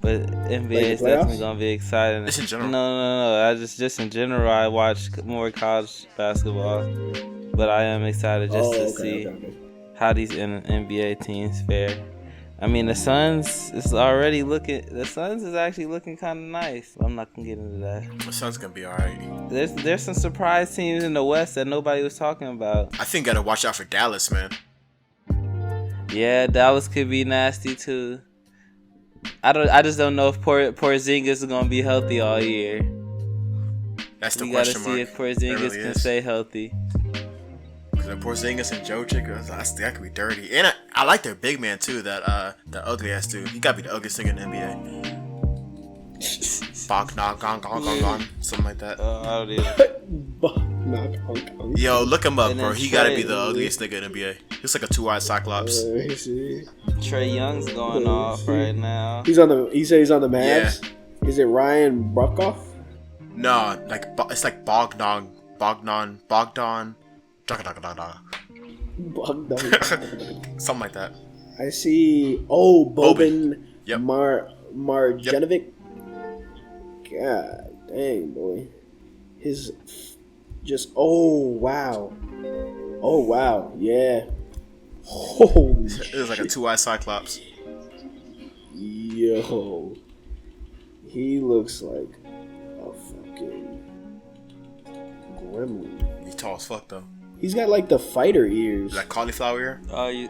B: But NBA is definitely gonna be exciting.
A: Just in general.
B: No. I just in general, I watch more college basketball, but I am excited just to see how these NBA teams fare. I mean, the Suns is actually looking kind of nice. I'm not gonna get into that.
A: The Suns gonna be alright.
B: There's some surprise teams in the West that nobody was talking about.
A: I think gotta watch out for Dallas, man.
B: Yeah, Dallas could be nasty too. I just don't know if Porzingis is gonna be healthy all year.
A: That's the
B: we
A: question
B: gotta see
A: mark.
B: if Porzingis can stay healthy.
A: Because Porzingis and Jokic, that could be dirty. And I like their big man too. That ugly ass dude. He gotta be the ugliest thing in the NBA. Bogdan, something like that.
B: I don't even.
A: Yo, look him up,
B: And
A: bro.
B: then
A: He gotta be the ugliest nigga in the NBA. He's like a two-eyed cyclops.
B: Trey Young's going off right now.
C: He said he's on the Mavs. Yeah. Is it Ryan Bruckoff?
A: No, like it's like Bogdan. Something like that.
C: I see. Oh, Boban.
A: Yep.
C: Marjanovic. God dang, boy. His just. Oh wow. Yeah. Holy shit.
A: It was like a two-eyed cyclops.
C: Yo. He looks like a fucking gremlin.
A: He's tall as fuck though.
C: He's got like the fighter ears.
A: Like cauliflower ear.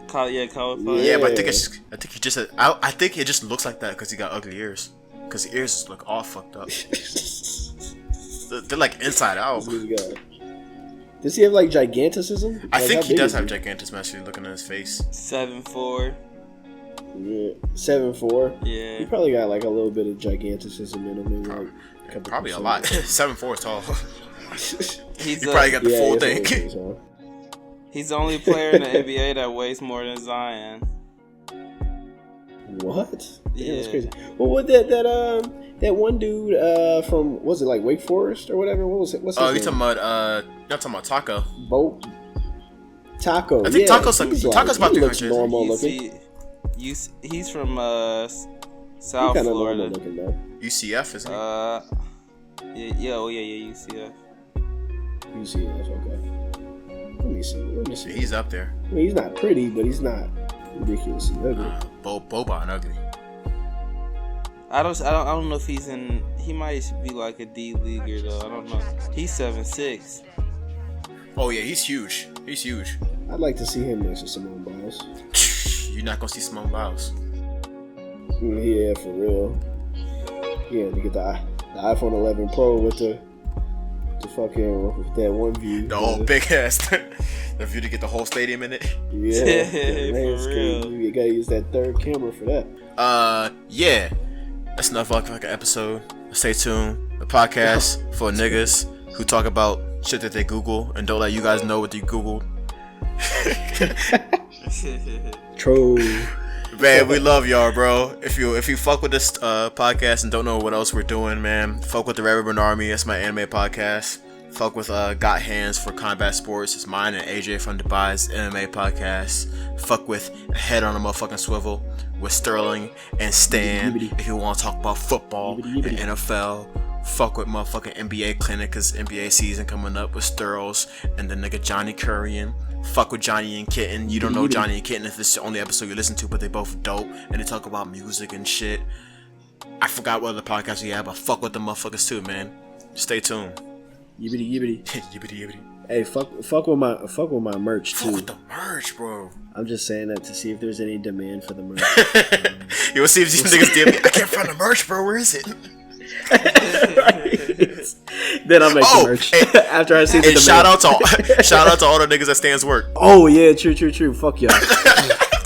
B: Cauliflower.
A: Yeah, but I think it just looks like that because he got ugly ears. Because the ears look all fucked up. They're like inside out.
C: Does he have like giganticism?
A: I think he does have gigantism. Actually, looking at his face.
B: 7'4".
C: Yeah, 7'4".
B: Yeah.
C: He probably got like a little bit of giganticism in him. Like
A: probably a lot. 7'4" is tall.
B: He
A: probably got the full thing.
B: He's the only player in the NBA that weighs more than Zion.
C: What?
B: Yeah,
C: that's crazy. Well, what that one dude from, was it like Wake Forest or whatever? What was it? What's his name?
A: You're talking about Taco.
C: Taco.
A: I think Taco's about 300.
C: Looks normal looking.
B: He's from South Florida.
C: Looking, though.
A: UCF, isn't he?
B: UCF.
C: UCF, okay. Let me see.
A: He's up there.
C: I mean, he's not pretty, but he's not ridiculously ugly.
A: Boban ugly.
B: I don't know if he's in. He might be like a D leaguer though. I don't know. He's 7'6".
A: Oh yeah, he's huge.
C: I'd like to see him next to Simone Biles.
A: You're not gonna see Simone Biles.
C: Yeah, for real. Yeah, to get the iPhone 11 Pro with the that one view.
A: The whole big ass. The view to get the whole stadium in it.
C: Yeah,
B: for real.
C: You gotta use that third camera for that.
A: Yeah. That's enough like an episode. Stay tuned. The podcast for niggas who talk about shit that they Google and don't let you guys know what they Googled.
C: True.
A: Man, we love y'all, bro. If you fuck with this podcast and don't know what else we're doing, man, fuck with the Red Ribbon Army. That's my anime podcast. Fuck with Got Hands for combat sports. It's mine and AJ from Dubai's MMA podcast. Fuck with Head on a Motherfucking Swivel with Sterling and Stan. If you want to talk about football and NFL, fuck with motherfucking NBA Clinic, cause NBA season coming up with Sterls and the nigga Johnny Currian. Fuck with Johnny and Kitten. You don't know Johnny and Kitten if this is the only episode you listen to, but they both dope and they talk about music and shit. I forgot what other podcasts we have, but fuck with the motherfuckers too, man. Stay tuned.
C: Yibbity yibbity.
A: Yibbity yibbity.
C: Hey, fuck with my merch
A: Fuck
C: too.
A: with the merch, bro.
C: I'm just saying that to see if there's any demand for the merch.
A: You will see if these niggas DM me. I can't find the merch, bro. Where is it?
C: Then I'll make the merch after I see the demand.
A: Shout out to all the niggas that stands work.
C: Oh yeah, true. Fuck y'all.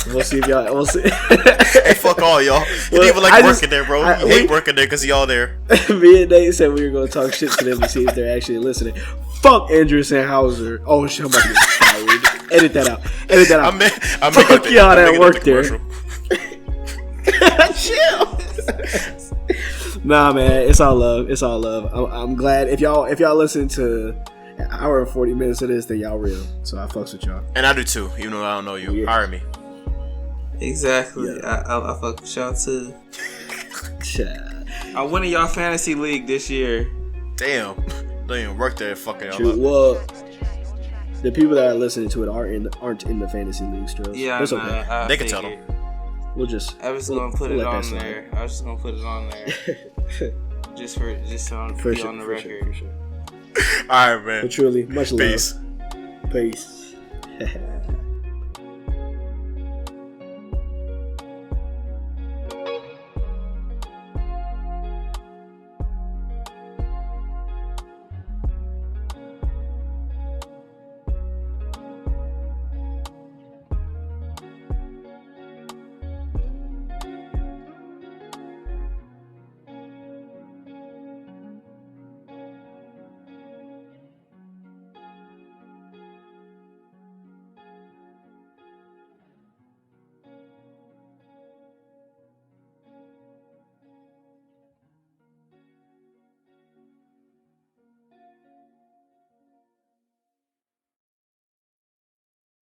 C: We'll see if y'all. We'll see.
A: Hey, fuck all y'all. You don't even like working there, bro. You hate working there because y'all there.
C: Me and Nate said we were gonna talk shit to them to see if they're actually listening. Fuck Andrew Sandhauser. Oh shit, I'm about to get fired. Edit that out.
A: I'm
C: fuck y'all that work there. Chill. Nah, man, it's all love. I'm glad if y'all listen to an hour and 40 minutes of this, then y'all real. So I fucks with y'all.
A: And I do too, even though I don't know you.
C: Yeah.
A: Hire me.
B: Exactly.
C: Yeah.
B: I fuck with y'all too.
C: Child.
B: I won in y'all fantasy league this year.
A: Damn. Don't even work there fucking y'all
C: True.
A: up.
C: Well, the people that are listening to it aren't in the fantasy league, Stros.
B: Yeah,
C: it's okay.
A: They can tell them.
C: We'll just.
B: I was gonna put it
C: let that
B: on
C: slide.
B: there. I was just gonna put it on there, just on
C: For
B: be
C: sure,
B: on the
C: for sure,
B: record.
C: for sure.
A: All right, man.
C: But truly, much love.
A: Peace.
C: Peace.